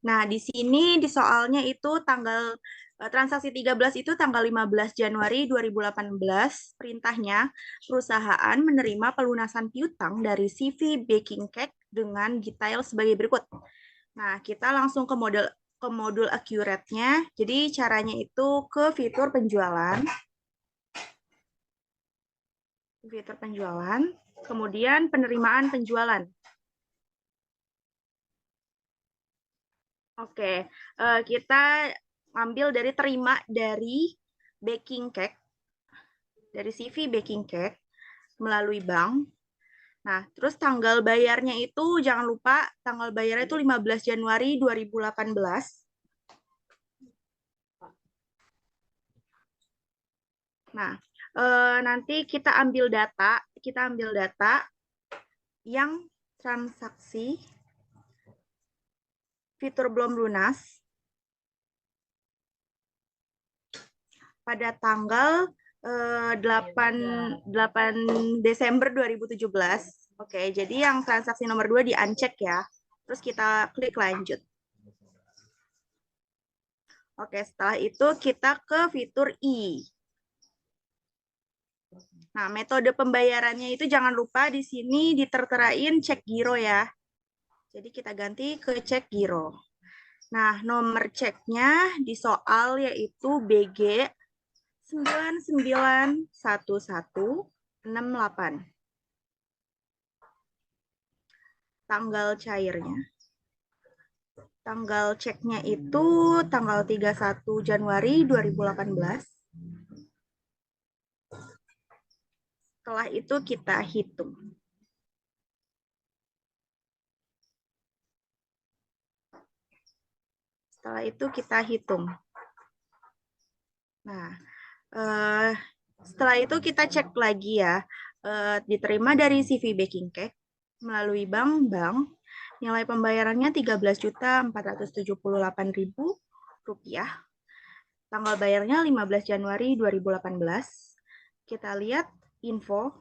Nah, di sini di soalnya itu transaksi 13 itu tanggal 15 Januari 2018. Perintahnya, perusahaan menerima pelunasan piutang dari CV Baking Cake dengan detail sebagai berikut. Nah, kita langsung ke modul accurate-nya. Jadi caranya itu ke fitur penjualan. Fitur penjualan, kemudian penerimaan penjualan. Oke, kita ambil dari terima dari baking cake, dari CV baking cake melalui bank. Nah, terus tanggal bayarnya itu jangan lupa tanggal bayarnya itu 15 Januari 2018. Nah, nanti kita ambil data yang transaksi fitur belum lunas pada tanggal 8 Desember 2017. Oke, jadi yang transaksi nomor 2 di uncheck ya. Terus kita klik lanjut. Oke, setelah itu kita ke fitur I. Nah, metode pembayarannya itu jangan lupa di sini diterterain cek giro ya. Jadi kita ganti ke cek giro. Nah, nomor ceknya di soal yaitu BG 991168. Tanggal cairnya. Tanggal ceknya itu tanggal 31 Januari 2018. Setelah itu kita hitung. Setelah itu kita hitung. Nah, setelah itu kita cek lagi ya. Diterima dari CV Baking Cake melalui bank, nilai pembayarannya Rp13.478.000. Tanggal bayarnya 15 Januari 2018. Kita lihat info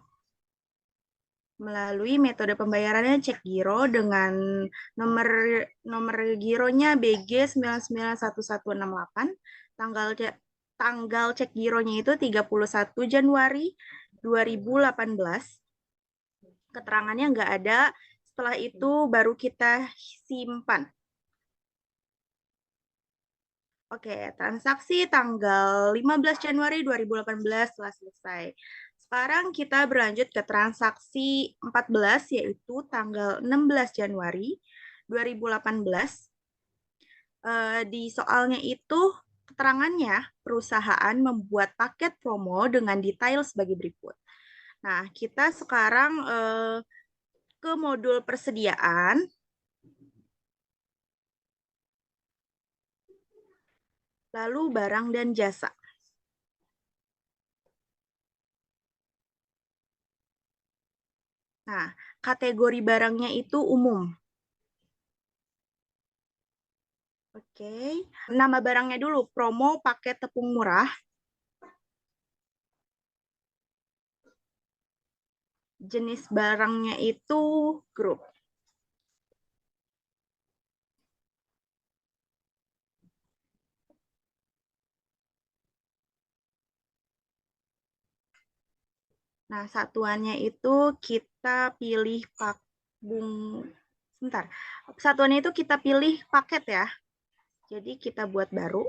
melalui metode pembayarannya cek giro dengan nomor gironya BG 991168, tanggal cek gironya itu 31 Januari 2018. Keterangannya nggak ada, setelah itu baru kita simpan. Oke, transaksi tanggal 15 Januari 2018 telah selesai. Sekarang kita berlanjut ke transaksi 14, yaitu tanggal 16 Januari 2018. Di soalnya itu, keterangannya perusahaan membuat paket promo dengan detail sebagai berikut. Nah, kita sekarang ke modul persediaan. Lalu barang dan jasa. Nah, kategori barangnya itu umum. Oke, nama barangnya dulu, promo paket tepung murah. Jenis barangnya itu grup. Nah, satuannya itu kita pilih sebentar. Satuannya itu kita pilih paket ya. Jadi kita buat baru.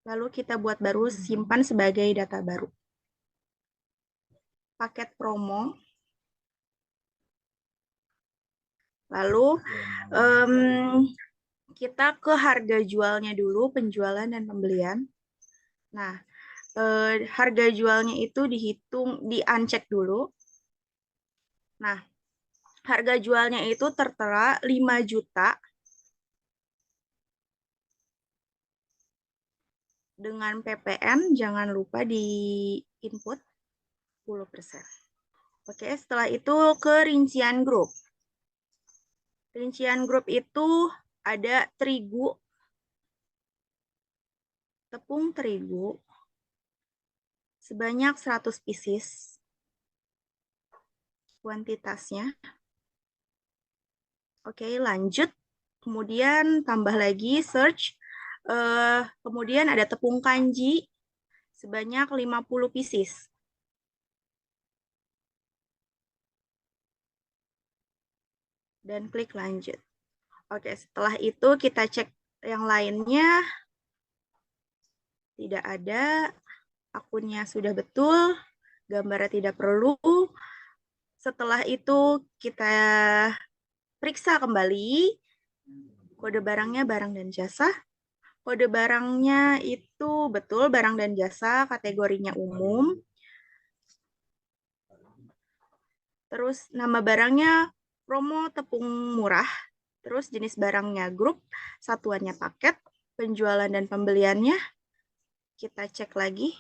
Lalu kita buat baru, simpan sebagai data baru. Paket promo. Lalu kita ke harga jualnya dulu, penjualan dan pembelian. Nah, harga jualnya itu dihitung, di-uncheck dulu. Nah, harga jualnya itu tertera 5 juta dengan PPN, jangan lupa di input 10%. Oke, setelah itu ke rincian grup. Rincian grup itu ada terigu, tepung terigu sebanyak 100 pieces. Kuantitasnya. Oke, lanjut. Kemudian tambah lagi search. Kemudian ada tepung kanji sebanyak 50 pieces. Dan klik lanjut. Oke, setelah itu kita cek yang lainnya. Tidak ada. Akunnya sudah betul. Gambarnya tidak perlu. Setelah itu kita periksa kembali. Kode barangnya barang dan jasa. Kode barangnya itu betul, barang dan jasa, kategorinya umum. Terus nama barangnya promo tepung murah. Terus jenis barangnya grup, satuannya paket, penjualan dan pembeliannya. Kita cek lagi.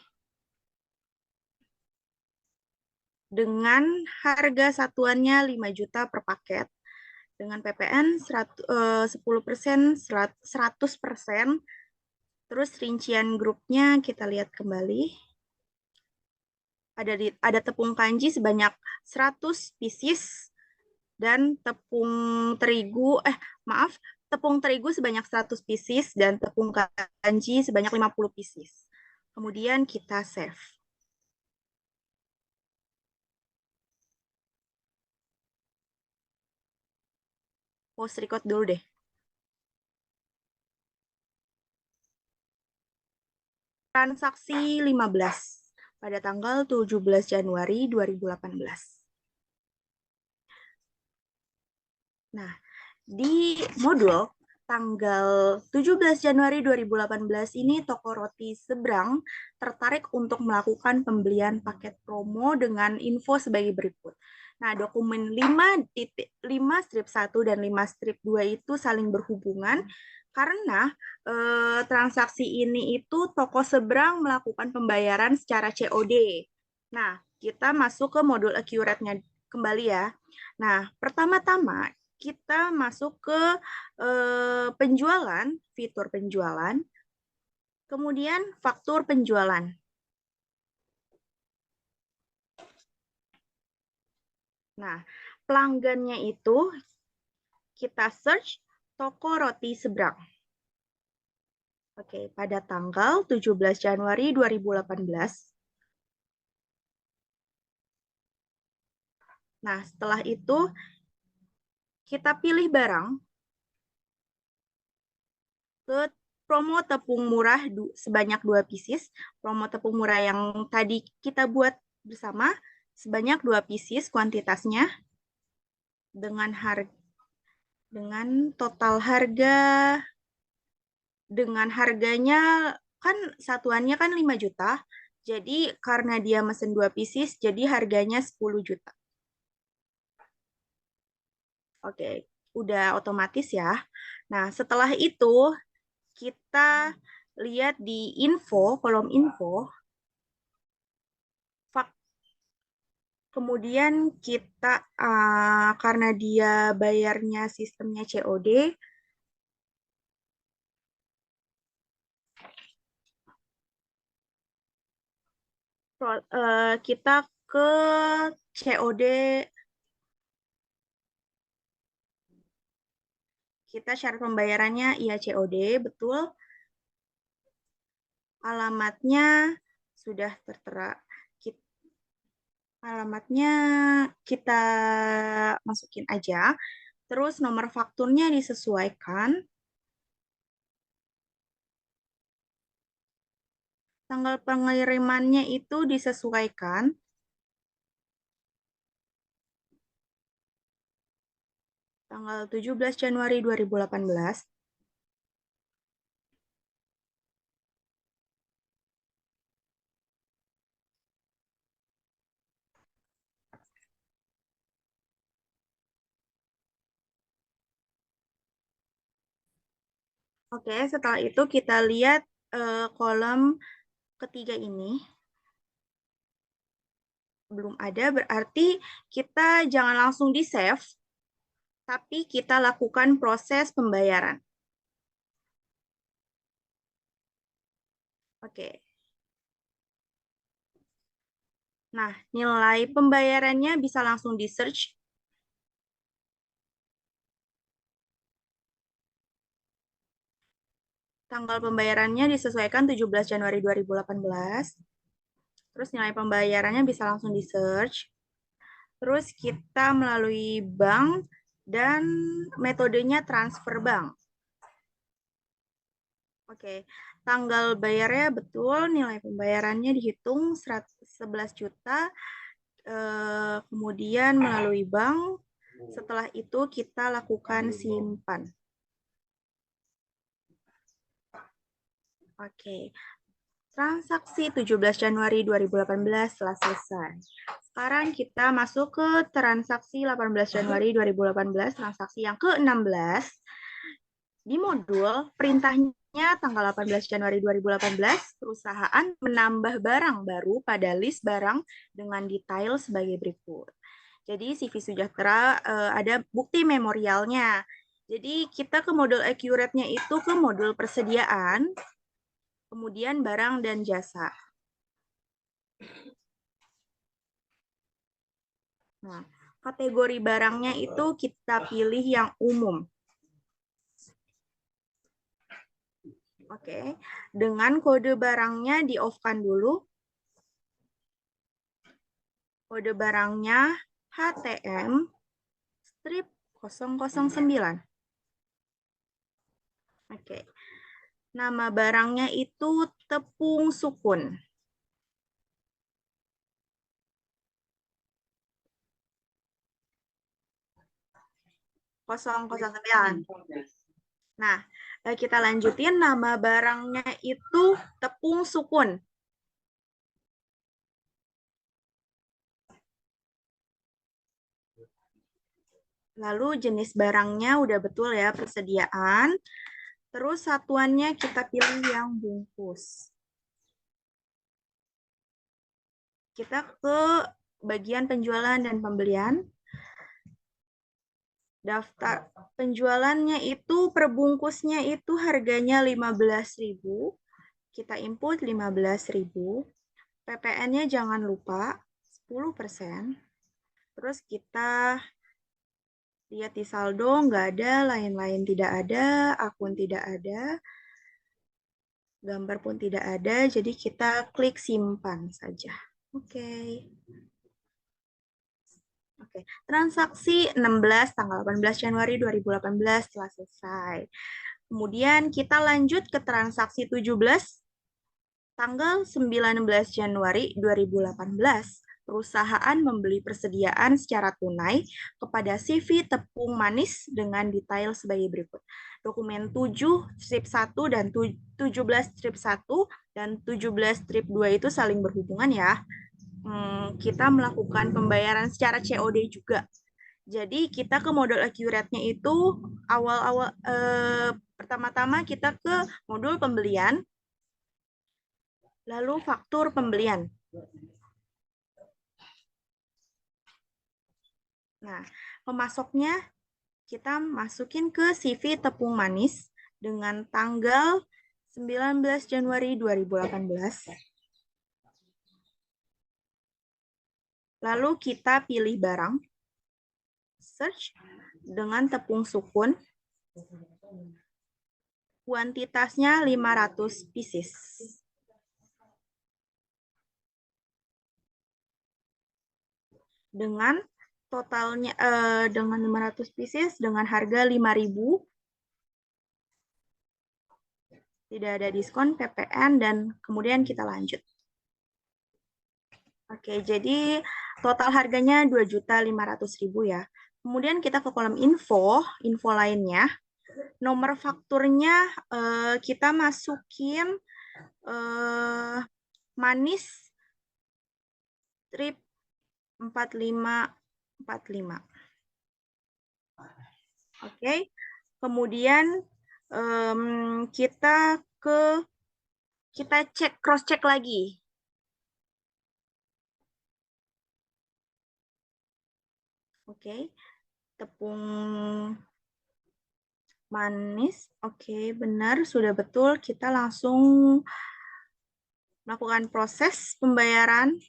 Dengan harga satuannya 5 juta per paket. Dengan PPN 10%, 100%. Terus rincian grupnya kita lihat kembali. Ada tepung kanji sebanyak 100 pieces dan tepung terigu sebanyak 100 pieces dan tepung kanji sebanyak 50 pieces. Kemudian kita save. Post record dulu deh. Transaksi 15 pada tanggal 17 Januari 2018. Nah, di modul tanggal 17 Januari 2018 ini toko roti seberang tertarik untuk melakukan pembelian paket promo dengan info sebagai berikut. Nah, dokumen 5.1 dan 5.2 itu saling berhubungan karena transaksi ini itu toko seberang melakukan pembayaran secara COD. Nah, kita masuk ke modul accurate-nya kembali ya. Nah, pertama-tama kita masuk ke penjualan, fitur penjualan, kemudian faktur penjualan. Nah, pelanggannya itu kita search toko roti seberang. Oke, pada tanggal 17 Januari 2018. Nah, setelah itu kita pilih barang ke promo tepung murah sebanyak 2 pieces. Promo tepung murah yang tadi kita buat bersama sebanyak 2 pieces kuantitasnya dengan total harga dengan harganya kan satuannya kan 5 juta. Jadi karena dia mesen 2 pieces jadi harganya 10 juta. Oke, udah otomatis ya. Nah, setelah itu kita lihat di info, kolom info. Kemudian kita, karena dia bayarnya sistemnya COD, kita ke COD, kita syarat pembayarannya iya COD, betul. Alamatnya sudah tertera. Alamatnya kita masukin aja. Terus nomor fakturnya disesuaikan. Tanggal pengirimannya itu disesuaikan. Tanggal 17 Januari 2018. Oke, setelah itu kita lihat kolom ketiga ini. Belum ada, berarti kita jangan langsung di-save, tapi kita lakukan proses pembayaran. Oke. Nah, nilai pembayarannya bisa langsung di-search. Tanggal pembayarannya disesuaikan 17 Januari 2018. Terus nilai pembayarannya bisa langsung di-search. Terus kita melalui bank dan metodenya transfer bank. Oke, tanggal bayarnya betul, nilai pembayarannya dihitung 11 juta, kemudian melalui bank, setelah itu kita lakukan simpan. Oke, transaksi 17 Januari 2018 telah selesai. Sekarang kita masuk ke transaksi 18 Januari 2018, transaksi yang ke-16. Di modul perintahnya tanggal 18 Januari 2018, perusahaan menambah barang baru pada list barang dengan detail sebagai berikut. Jadi CV Sejahtera ada bukti memorialnya. Jadi kita ke modul accurate-nya itu ke modul persediaan, kemudian barang dan jasa. Nah, kategori barangnya itu kita pilih yang umum. Oke, dengan kode barangnya di-off-kan dulu. Kode barangnya HTM strip 009. Oke. Nama barangnya itu tepung sukun. Kosong sembilan. Nah, kita lanjutin nama barangnya itu tepung sukun. Lalu jenis barangnya udah betul ya, persediaan. Terus satuannya kita pilih yang bungkus. Kita ke bagian penjualan dan pembelian. Daftar penjualannya itu per bungkusnya itu harganya 15.000. Kita input 15.000. PPN-nya jangan lupa 10%. Terus kita lihat di saldo, nggak ada, lain-lain tidak ada, akun tidak ada, gambar pun tidak ada, jadi kita klik simpan saja. Oke. Oke, transaksi 16 tanggal 18 Januari 2018 telah selesai. Kemudian kita lanjut ke transaksi 17 tanggal 19 Januari 2018. Perusahaan membeli persediaan secara tunai kepada CV Tepung Manis dengan detail sebagai berikut. Dokumen 7 strip 1 dan 17 strip 1 dan 17 strip 2 itu saling berhubungan ya. Kita melakukan pembayaran secara COD juga. Jadi kita ke modul accurate-nya itu awal-awal pertama-tama kita ke modul pembelian, lalu faktur pembelian. Nah, pemasoknya kita masukin ke CV Tepung Manis dengan tanggal 19 Januari 2018. Lalu kita pilih barang, search dengan tepung sukun, kuantitasnya 500 pieces. Dengan totalnya dengan 500 pieces dengan harga 5.000. Tidak ada diskon, PPN, dan kemudian kita lanjut. Oke, jadi total harganya 2.500.000 ya. Kemudian kita ke kolom info lainnya. Nomor fakturnya kita masukin manis strip 4545. Oke, kemudian kita cek, cross check lagi. Oke, tepung manis, oke, benar, sudah betul. Kita langsung melakukan proses pembayaran.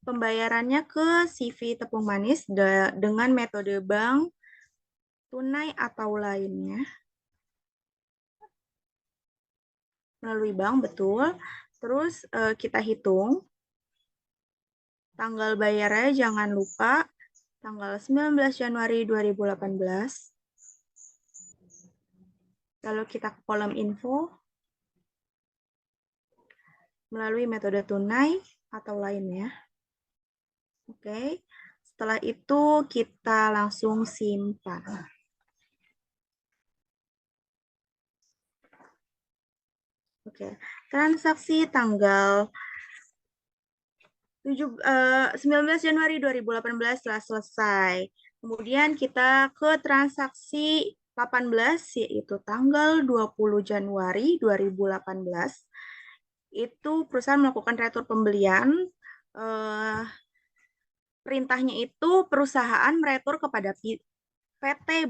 Pembayarannya ke CV Tepung Manis dengan metode bank, tunai atau lainnya. Melalui bank, betul. Terus kita hitung. Tanggal bayarnya jangan lupa, tanggal 19 Januari 2018. Lalu kita ke kolom info. Melalui metode tunai atau lainnya. Oke, setelah itu kita langsung simpan. Oke, transaksi tanggal 19 Januari 2018 telah selesai. Kemudian kita ke transaksi 18, yaitu tanggal 20 Januari 2018. Itu perusahaan melakukan retur pembelian. Perintahnya itu perusahaan meretur kepada PT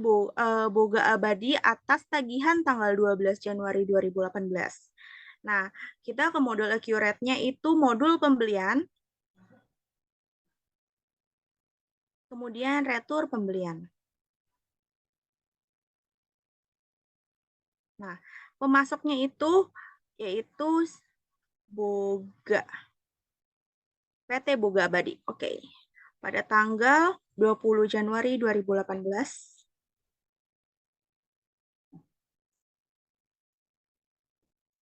Boga Abadi atas tagihan tanggal 12 Januari 2018. Nah, kita ke modul accurate-nya itu modul pembelian, kemudian retur pembelian. Nah, pemasoknya itu yaitu PT Boga Abadi. Oke. Pada tanggal 20 Januari 2018.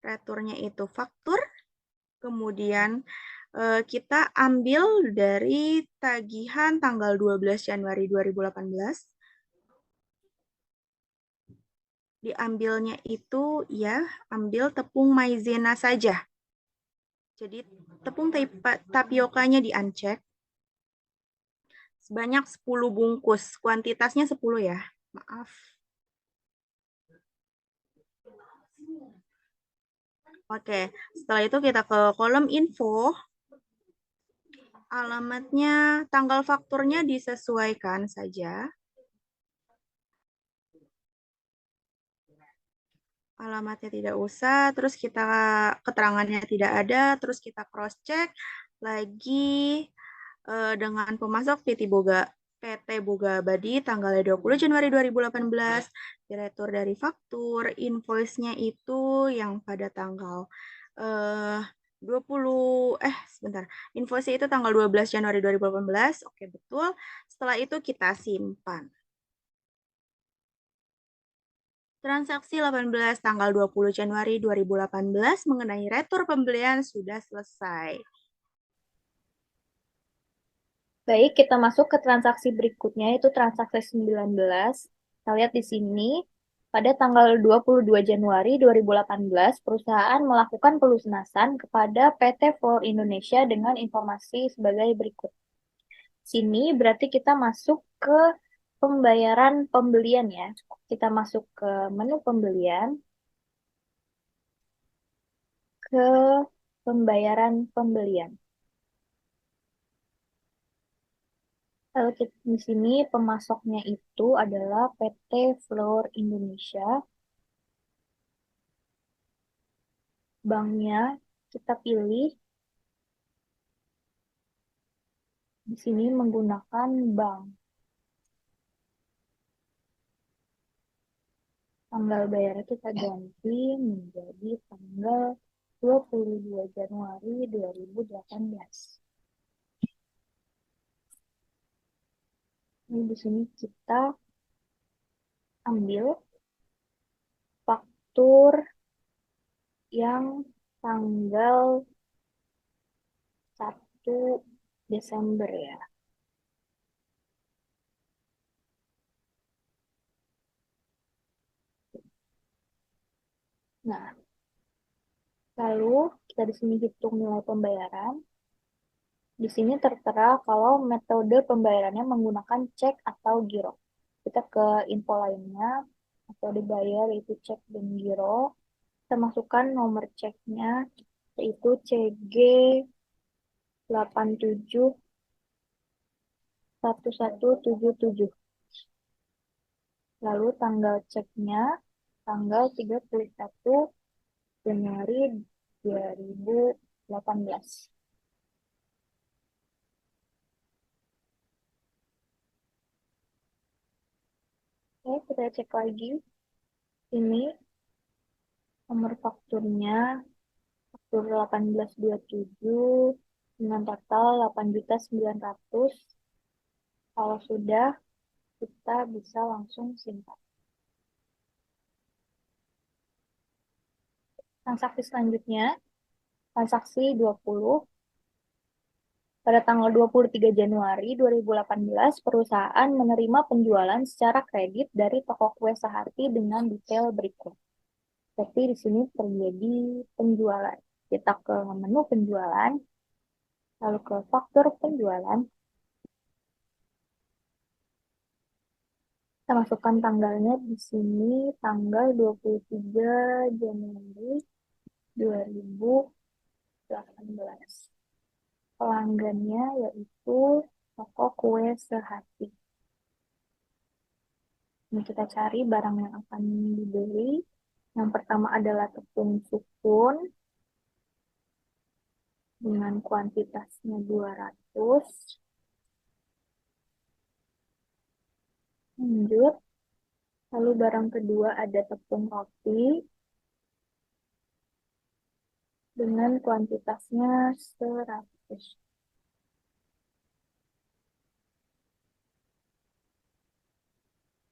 Returnya itu faktur. Kemudian kita ambil dari tagihan tanggal 12 Januari 2018. Diambilnya itu ya, ambil tepung maizena saja. Jadi tepung tapiokanya di-uncheck. Sebanyak 10 bungkus. Kuantitasnya 10 ya. Maaf. Oke, setelah itu kita ke kolom info. Alamatnya, tanggal fakturnya disesuaikan saja. Alamatnya tidak usah, terus kita keterangannya tidak ada, terus kita cross check lagi dengan pemasok PT Boga Abadi tanggal 20 Januari 2018, diretur dari faktur, invoice-nya itu yang pada tanggal 20 sebentar. Invoice itu tanggal 12 Januari 2018. Oke, betul. Setelah itu kita simpan. Transaksi 18 tanggal 20 Januari 2018 mengenai retur pembelian sudah selesai. Baik, kita masuk ke transaksi berikutnya, yaitu transaksi 19. Kita lihat di sini, pada tanggal 22 Januari 2018, perusahaan melakukan pelunasan kepada PT Floor Indonesia dengan informasi sebagai berikut. Sini berarti kita masuk ke pembayaran pembelian ya. Kita masuk ke menu pembelian, ke pembayaran pembelian. Lalu di sini pemasoknya itu adalah PT Floor Indonesia. Banknya kita pilih di sini menggunakan bank. Tanggal bayarnya kita ganti menjadi tanggal 22 Januari 2018. Ini di sini kita ambil faktur yang tanggal 1 Desember ya. Nah, lalu kita di sini hitung nilai pembayaran. Di sini tertera kalau metode pembayarannya menggunakan cek atau giro. Kita ke info lainnya, metode bayar itu cek dan giro. Kita masukkan nomor ceknya, yaitu CG 871177. Lalu tanggal ceknya tanggal 31 Januari 2018. Oke, kita cek lagi. Ini nomor fakturnya, faktur 1827 dengan total 8.900.000. Kalau sudah, kita bisa langsung simpan. Transaksi selanjutnya, transaksi 20. Pada tanggal 23 Januari 2018, perusahaan menerima penjualan secara kredit dari toko kue Sehati dengan detail berikut. Tapi di sini terjadi penjualan. Kita ke menu penjualan, lalu ke faktur penjualan. Kita masukkan tanggalnya di sini, tanggal 23 Januari 2018. Pelanggannya yaitu toko kue Sehati. Ini kita cari barang yang akan dibeli. Yang pertama adalah tepung sukun dengan kuantitasnya 200. Lanjut. Lalu barang kedua ada tepung roti dengan kuantitasnya 100.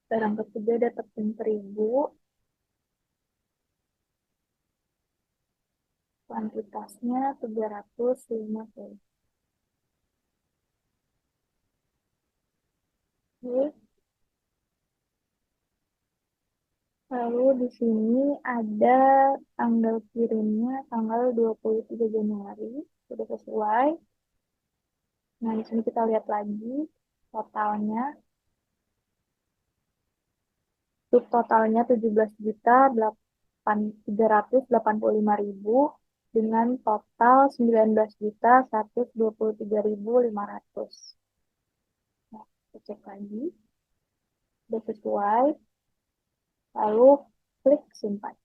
Barang ketiga ada tepung terigu, kuantitasnya 350. Oke. Lalu di sini ada tanggal kirimnya tanggal 23 Januari, sudah sesuai. Nah, di sini kita lihat lagi totalnya. Totalnya 17 juta 385.000 dengan total 19.123.500. Nah, kita cek lagi. Sudah sesuai. Lalu klik simpan.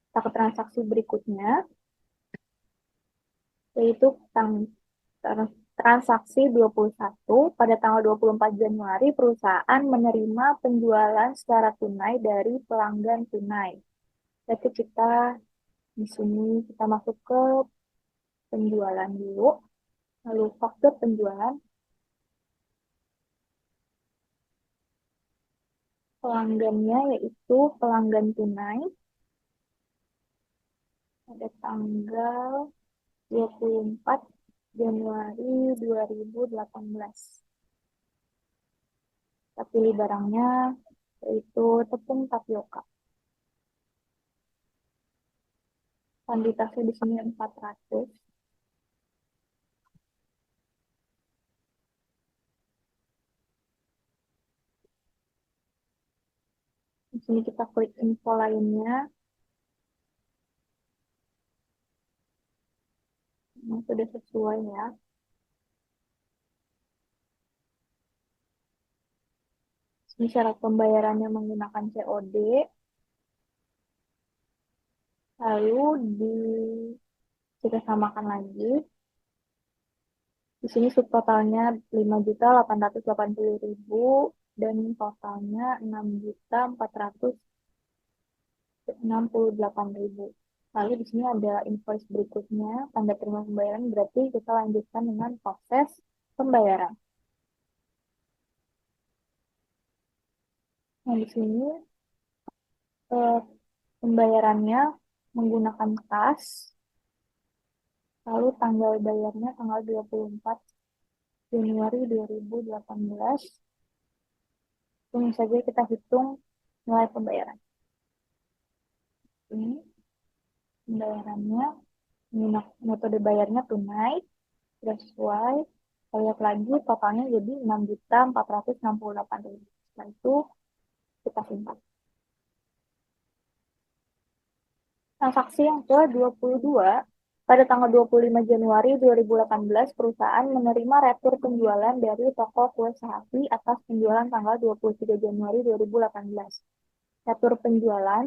Kita ke transaksi berikutnya, yaitu transaksi 21. Pada tanggal 24 Januari, perusahaan menerima penjualan secara tunai dari pelanggan tunai. Jadi kita di sini kita masuk ke penjualan dulu, lalu faktur penjualan, pelanggannya yaitu pelanggan tunai pada tanggal 24 Januari 2018. Kita pilih barangnya yaitu tepung tapioka. Kuantitasnya di sini 400. Di sini kita klik info lainnya. Nah, sudah sesuai ya. Ini syarat pembayarannya menggunakan COD. Lalu kita samakan lagi. Di sini subtotalnya 5.880.000 dan totalnya 6.468.000. Lalu di sini ada invoice berikutnya, tanda terima pembayaran, berarti kita lanjutkan dengan proses pembayaran. Nah, di sini pembayarannya menggunakan kas, lalu tanggal bayarnya tanggal 24 Januari 2018. Langsung saja kita hitung nilai pembayaran. Ini pembayarannya, metode bayarnya tunai, sudah sesuai. Kita lihat lagi totalnya jadi 6.468.000. Setelah itu kita simpan. Transaksi yang ke-22, pada tanggal 25 Januari 2018, perusahaan menerima retur penjualan dari toko kue Sahafi atas penjualan tanggal 23 Januari 2018. Retur penjualan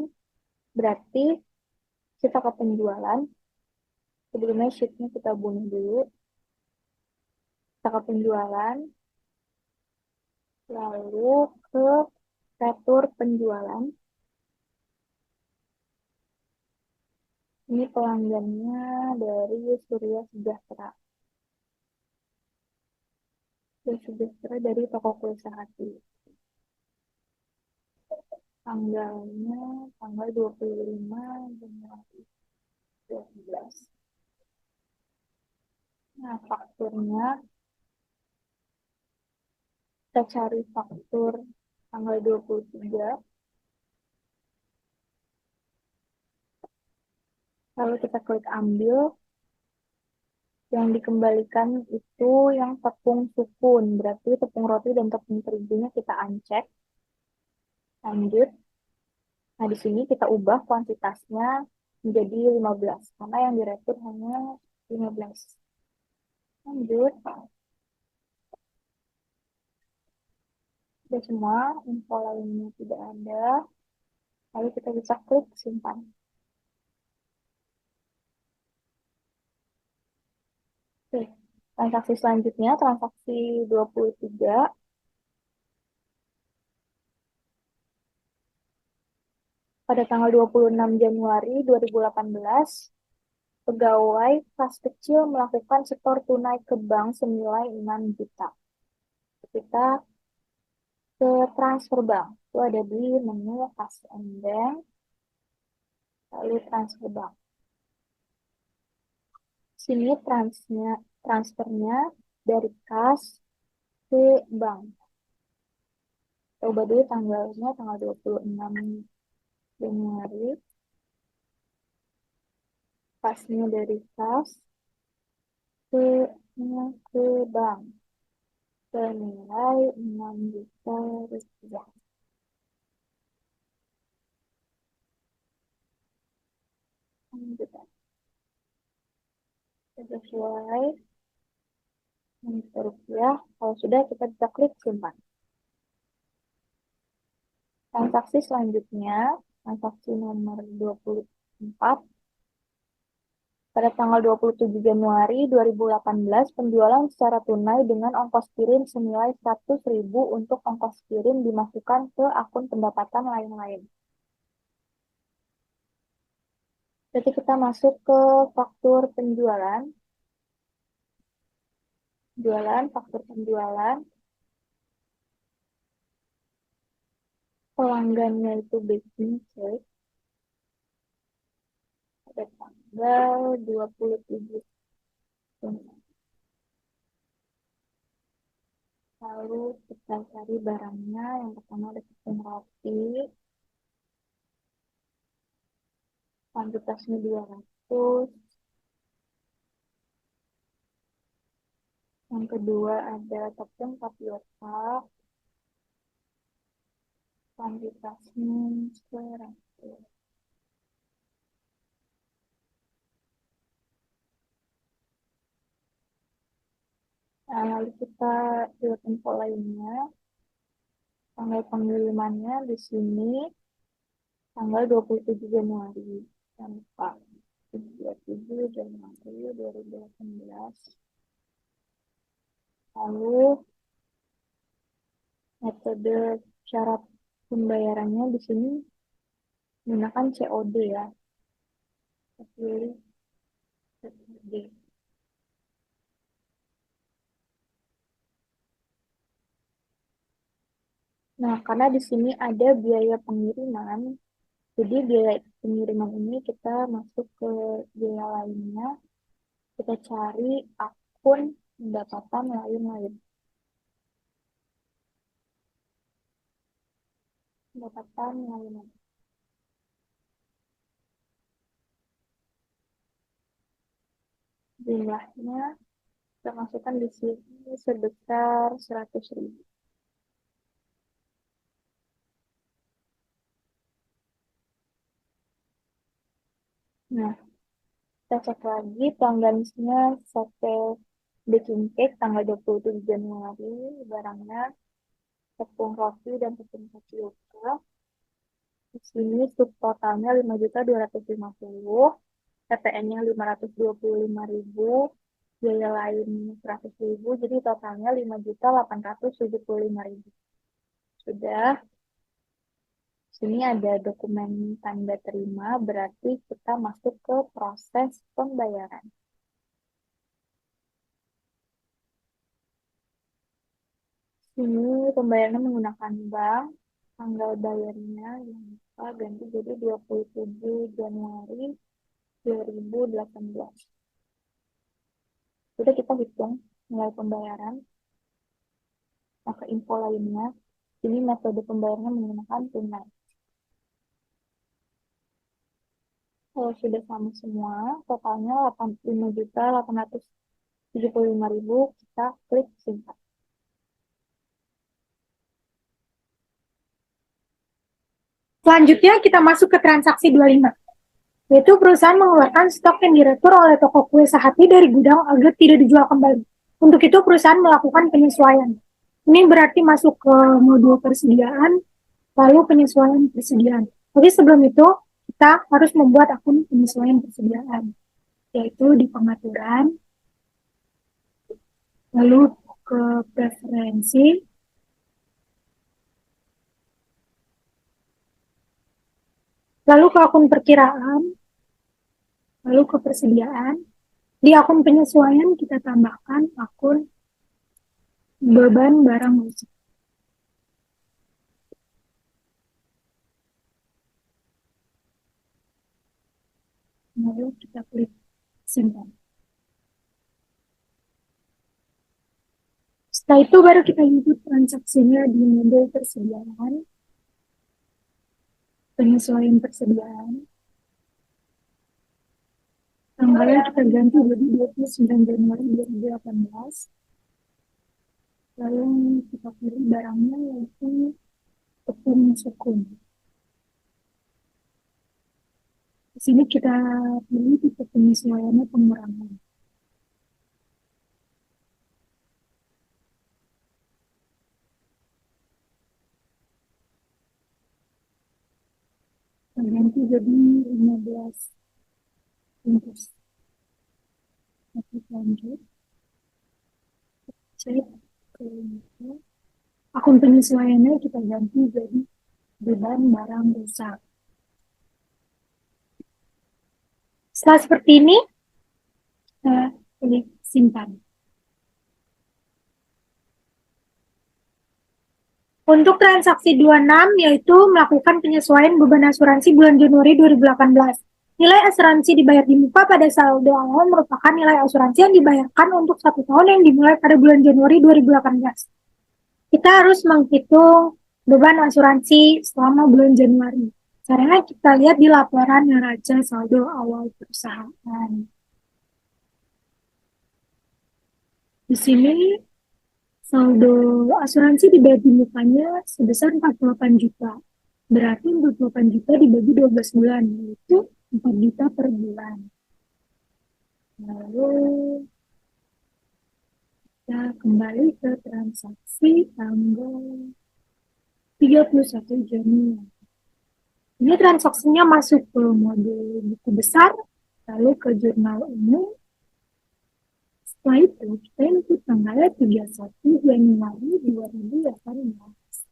berarti kita ke penjualan. Sebelumnya sheetnya kita bunuh dulu. Kita ke penjualan. Lalu ke retur penjualan. Ini pelanggannya dari Surya Sejahtera. Surya Sejahtera dari toko kue Sahafi. Tanggalnya tanggal 25 Januari 2012. Nah, fakturnya kita cari faktur tanggal 23. Lalu kita klik ambil. Yang dikembalikan itu yang tepung sukun, berarti tepung roti dan tepung terigunya kita uncheck. Lanjut. Nah, di sini kita ubah kuantitasnya menjadi 15, karena yang diretur hanya 15. Lanjut. Sudah semua, info lainnya tidak ada. Lalu kita bisa klik simpan. Oke. Transaksi selanjutnya, transaksi 23. Pada tanggal 26 Januari 2018, pegawai kas kecil melakukan setor tunai ke bank senilai 6 juta. Kita ke transfer bank. Itu ada di menu kas and bank, lalu transfer bank. Sini transfernya dari kas ke bank. Coba dulu tanggalnya, tanggal 26 Januari. Kasnya dari kas ke bank senilai 6 juta rupiah. juta. Sudah sesuai. Rupiah. Kalau sudah, kita bisa klik simpan. Transaksi selanjutnya, transaksi nomor 24. Pada tanggal 27 Januari 2018, penjualan secara tunai dengan ongkos kirim senilai 100.000 untuk ongkos kirim dimasukkan ke akun pendapatan lain-lain. Jadi kita masuk ke faktur penjualan. Faktur penjualan. Pelanggannya itu baking cake. Pada tanggal 27. Lalu kita cari barangnya. Yang pertama ada tepung roti. Kuantitasnya 200. Yang kedua ada tepung tapioka. Kuantitasnya 100. Nah, lalu kita lihat info lainnya. Tanggal pengirimannya di sini tanggal 27 Januari. Jangan lupa 27 Januari 2018. Lalu metode syarat pembayarannya di sini menggunakan COD ya. Kita pilih COD. Nah, karena di sini ada biaya pengiriman, jadi biaya pengiriman ini kita masuk ke biaya lainnya, kita cari akun pendapatan lain-lain. Pendapatan lain-lain. Jumlahnya kita masukkan di sini sebesar 100.000. Nah, kita cek lagi pelanggannya sate baking cake tanggal 27 Januari, barangnya tepung roti dan tepung tapioka. Di sini subtotalnya 5.250.000, PPN-nya 525.000, biaya lain 100.000, jadi totalnya 5.875.000. Sudah. Sini ada dokumen tanda terima, berarti kita masuk ke proses pembayaran. Sini pembayarannya menggunakan bank, tanggal bayarnya yang lupa ganti jadi 27 Januari 2018. Sudah kita hitung nilai pembayaran. Nah, ke info lainnya, ini metode pembayarannya menggunakan tunai. Kalau sudah sama semua, totalnya 5.875.000, kita klik simpan. Selanjutnya kita masuk ke transaksi 25, yaitu perusahaan mengeluarkan stok yang direktur oleh toko kue Sehati dari gudang agar tidak dijual kembali. Untuk itu perusahaan melakukan penyesuaian. Ini berarti masuk ke modul persediaan, lalu penyesuaian persediaan. Tapi sebelum itu, kita harus membuat akun penyesuaian persediaan, yaitu di pengaturan, lalu ke preferensi, lalu ke akun perkiraan, lalu ke persediaan. Di akun penyesuaian kita tambahkan akun beban barang rusak. Lalu kita klik simpan. Setelah itu baru kita input transaksinya di modul persediaan, penyesuaian persediaan. Tanggalnya kita ganti jadi 29 Januari 2018. Lalu kita pilih barangnya yaitu tepung sukun. Di Di sini kita pilih tipe penyesuaiannya pengurangan. Kita ganti jadi 15 bungkus. Oke, lanjut. Cek ke akun penyesuaiannya kita ganti jadi beban barang rusak. Setelah seperti ini, kita pilih simpan. Untuk transaksi 26 yaitu melakukan penyesuaian beban asuransi bulan Januari 2018. Nilai asuransi dibayar di muka pada saldo awal merupakan nilai asuransi yang dibayarkan untuk 1 tahun yang dimulai pada bulan Januari 2018. Kita harus menghitung beban asuransi selama bulan Januari. Caranya kita lihat di laporan neraca saldo awal perusahaan. Di sini saldo asuransi dibayar di mukanya sebesar 48 juta. Berarti 48 juta dibagi 12 bulan, yaitu 4 juta per bulan. Lalu kita kembali ke transaksi tanggal 31 Januari. Ini transaksinya masuk ke mode buku besar, lalu ke jurnal umum. Setelah itu, kita input tanggalnya 31 Januari 2018.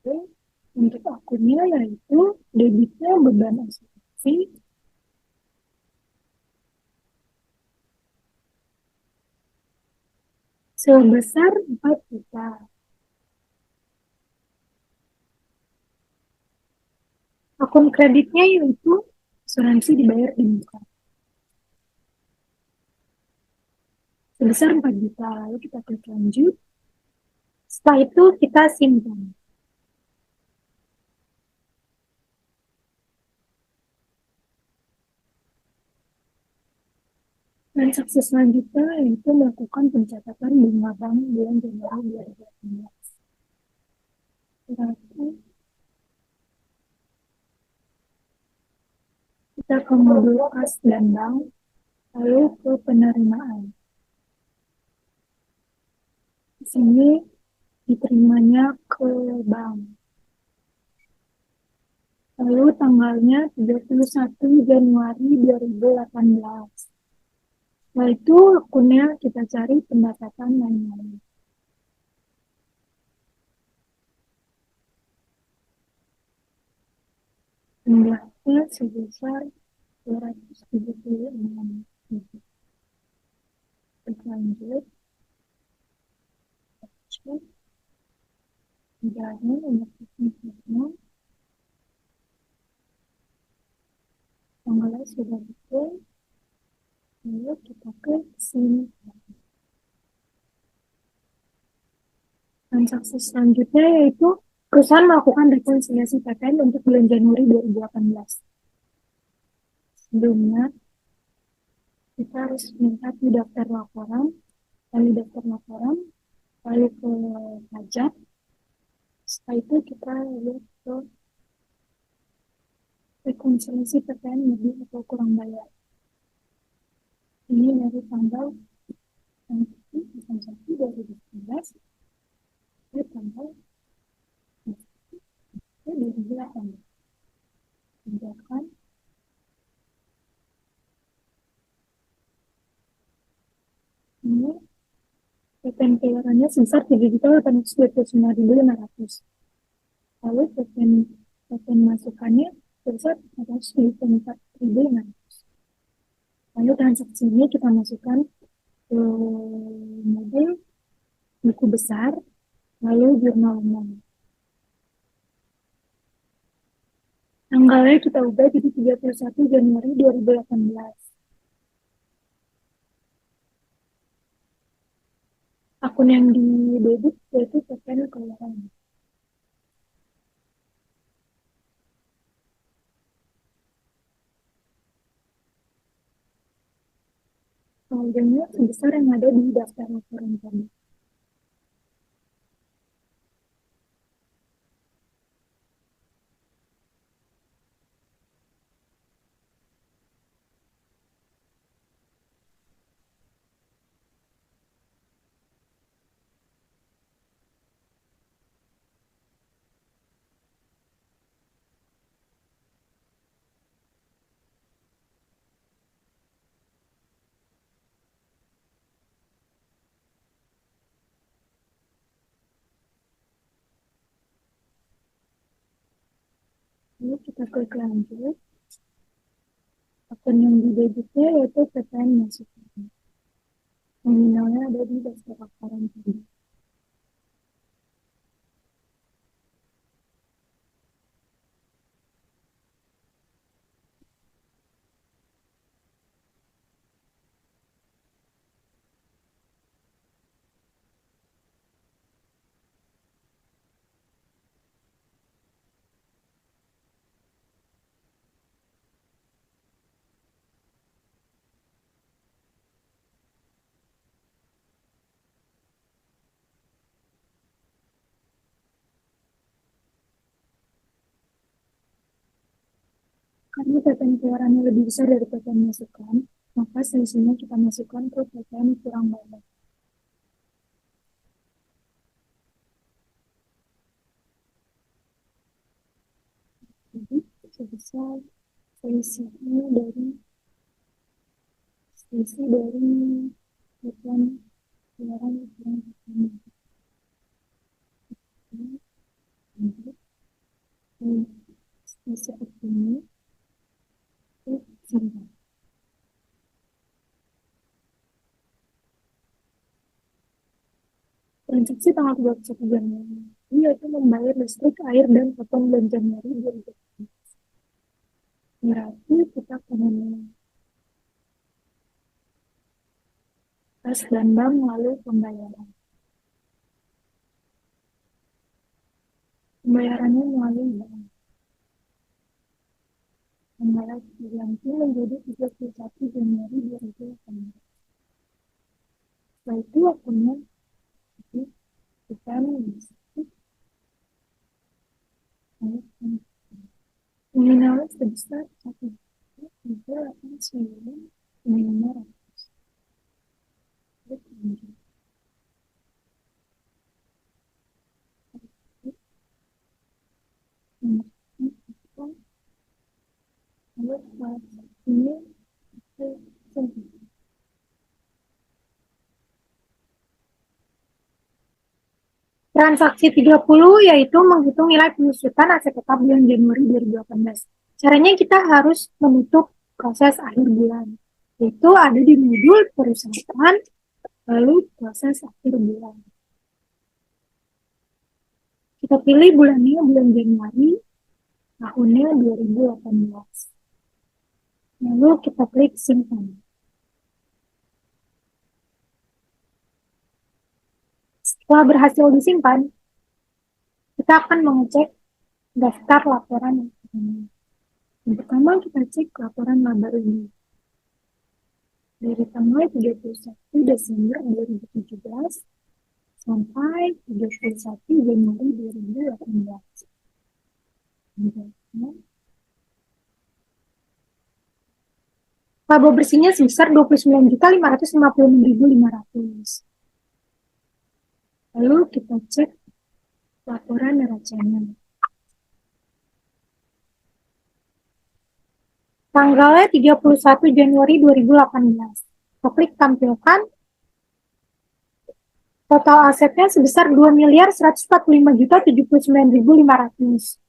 Oke. Untuk akunnya yaitu debitnya beban asuransi sebesar 4 juta. Akun kreditnya yaitu asuransi dibayar di muka sebesar 4 juta. Lalu kita klik lanjut. Setelah itu kita simpan. Transaksi selanjutnya yaitu melakukan pencatatan bunga bank bulan Januari 2018. Berarti kita ke modul kas dan bank, lalu ke penerimaan. Di sini diterimanya ke bank. Lalu tanggalnya 31 Januari 2018. Setelah itu akunnya kita cari pendapatan lain-lain. Jumlahnya sebesar 276 ribu. Lanjut. Cek. Jadinya nomor tanggalnya sudah betul. Lalu kita klik sini. Transaksi selanjutnya yaitu perusahaan melakukan rekonsiliasi PPN untuk bulan Januari 2018. Sebelumnya, kita harus minta di daftar laporan, lalu daftar laporan, lalu ke pajak. Setelah itu kita lihat ke rekonsiliasi PPN lebih atau kurang bayar. Ini dari tanggal 1 2019 ke tanggal 2018. Tindakan ini PPN keluarannya sebesar 3.829.500. Lalu PPN masukannya sebesar 424.500. Lalu transaksi ini kita masukkan ke modul buku besar, lalu jurnal umum. Tanggalnya kita ubah jadi 31 Januari 2018. Akun yang di debit yaitu PPN keluaran. Saldonya sebesar yang ada di daftar laporan tadi. Lalu kita klik lanjut. Akun yang didebitnya yaitu PPN masukan. Nominalnya ada di daftar laporan tadi. Karena PPN keluarannya lebih besar dari PPN masukan, maka selisihnya kita masukkan ke PPN kurang bayar. Jadi sebesar selisihnya dari PPN keluaran kurang PPN seperti ini. Transaksi tanggal 31 Januari yaitu membayar listrik, air, dan telepon bulan Januari 2020. Berarti kita akan kas dan bank melalui pembayaran. Pembayarannya melalui bank. Tanggal diganti menjadi 31 Januari 2018. Setelah itu akunnya kita nominalnya sebesar 1,389 ini transaksi 30 yaitu menghitung nilai penyusutan aset tetap bulan Januari 2018. Caranya kita harus menutup proses akhir bulan, yaitu ada di modul perusahaan, lalu proses akhir bulan. Kita pilih bulannya bulan Januari, tahunnya 2018. Lalu kita klik simpan. Setelah berhasil disimpan, kita akan mengecek daftar laporan yang pertama. Yang pertama kita cek laporan laba rugi. Dari tanggal 31 Desember 2017 sampai 31 Januari 2018. Laba bersihnya sebesar 29.556.500. Lalu kita cek laporan neracanya. Tanggalnya 31 Januari 2018. Kita klik tampilkan. Total asetnya sebesar 2.145.079.500.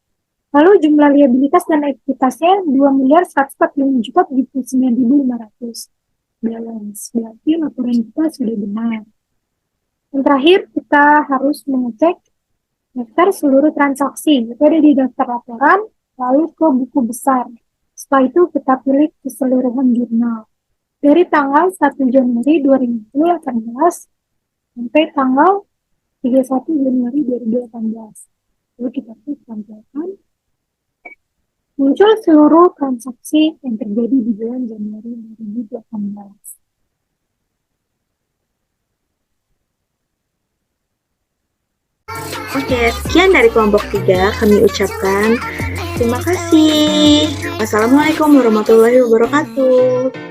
Lalu jumlah liabilitas dan ekuitasnya 2.145.079.500. Balance. Berarti laporan kita sudah benar. Yang terakhir, kita harus mengecek daftar seluruh transaksi. Itu ada di daftar laporan, lalu ke buku besar. Setelah itu, kita pilih keseluruhan jurnal. Dari tanggal 1 Januari 2018 sampai tanggal 31 Januari 2018. Lalu kita klik tampilkan. Muncul seluruh transaksi yang terjadi di bulan Januari 2018. Oke, sekian dari kelompok 3 kami ucapkan terima kasih. Wassalamualaikum warahmatullahi wabarakatuh.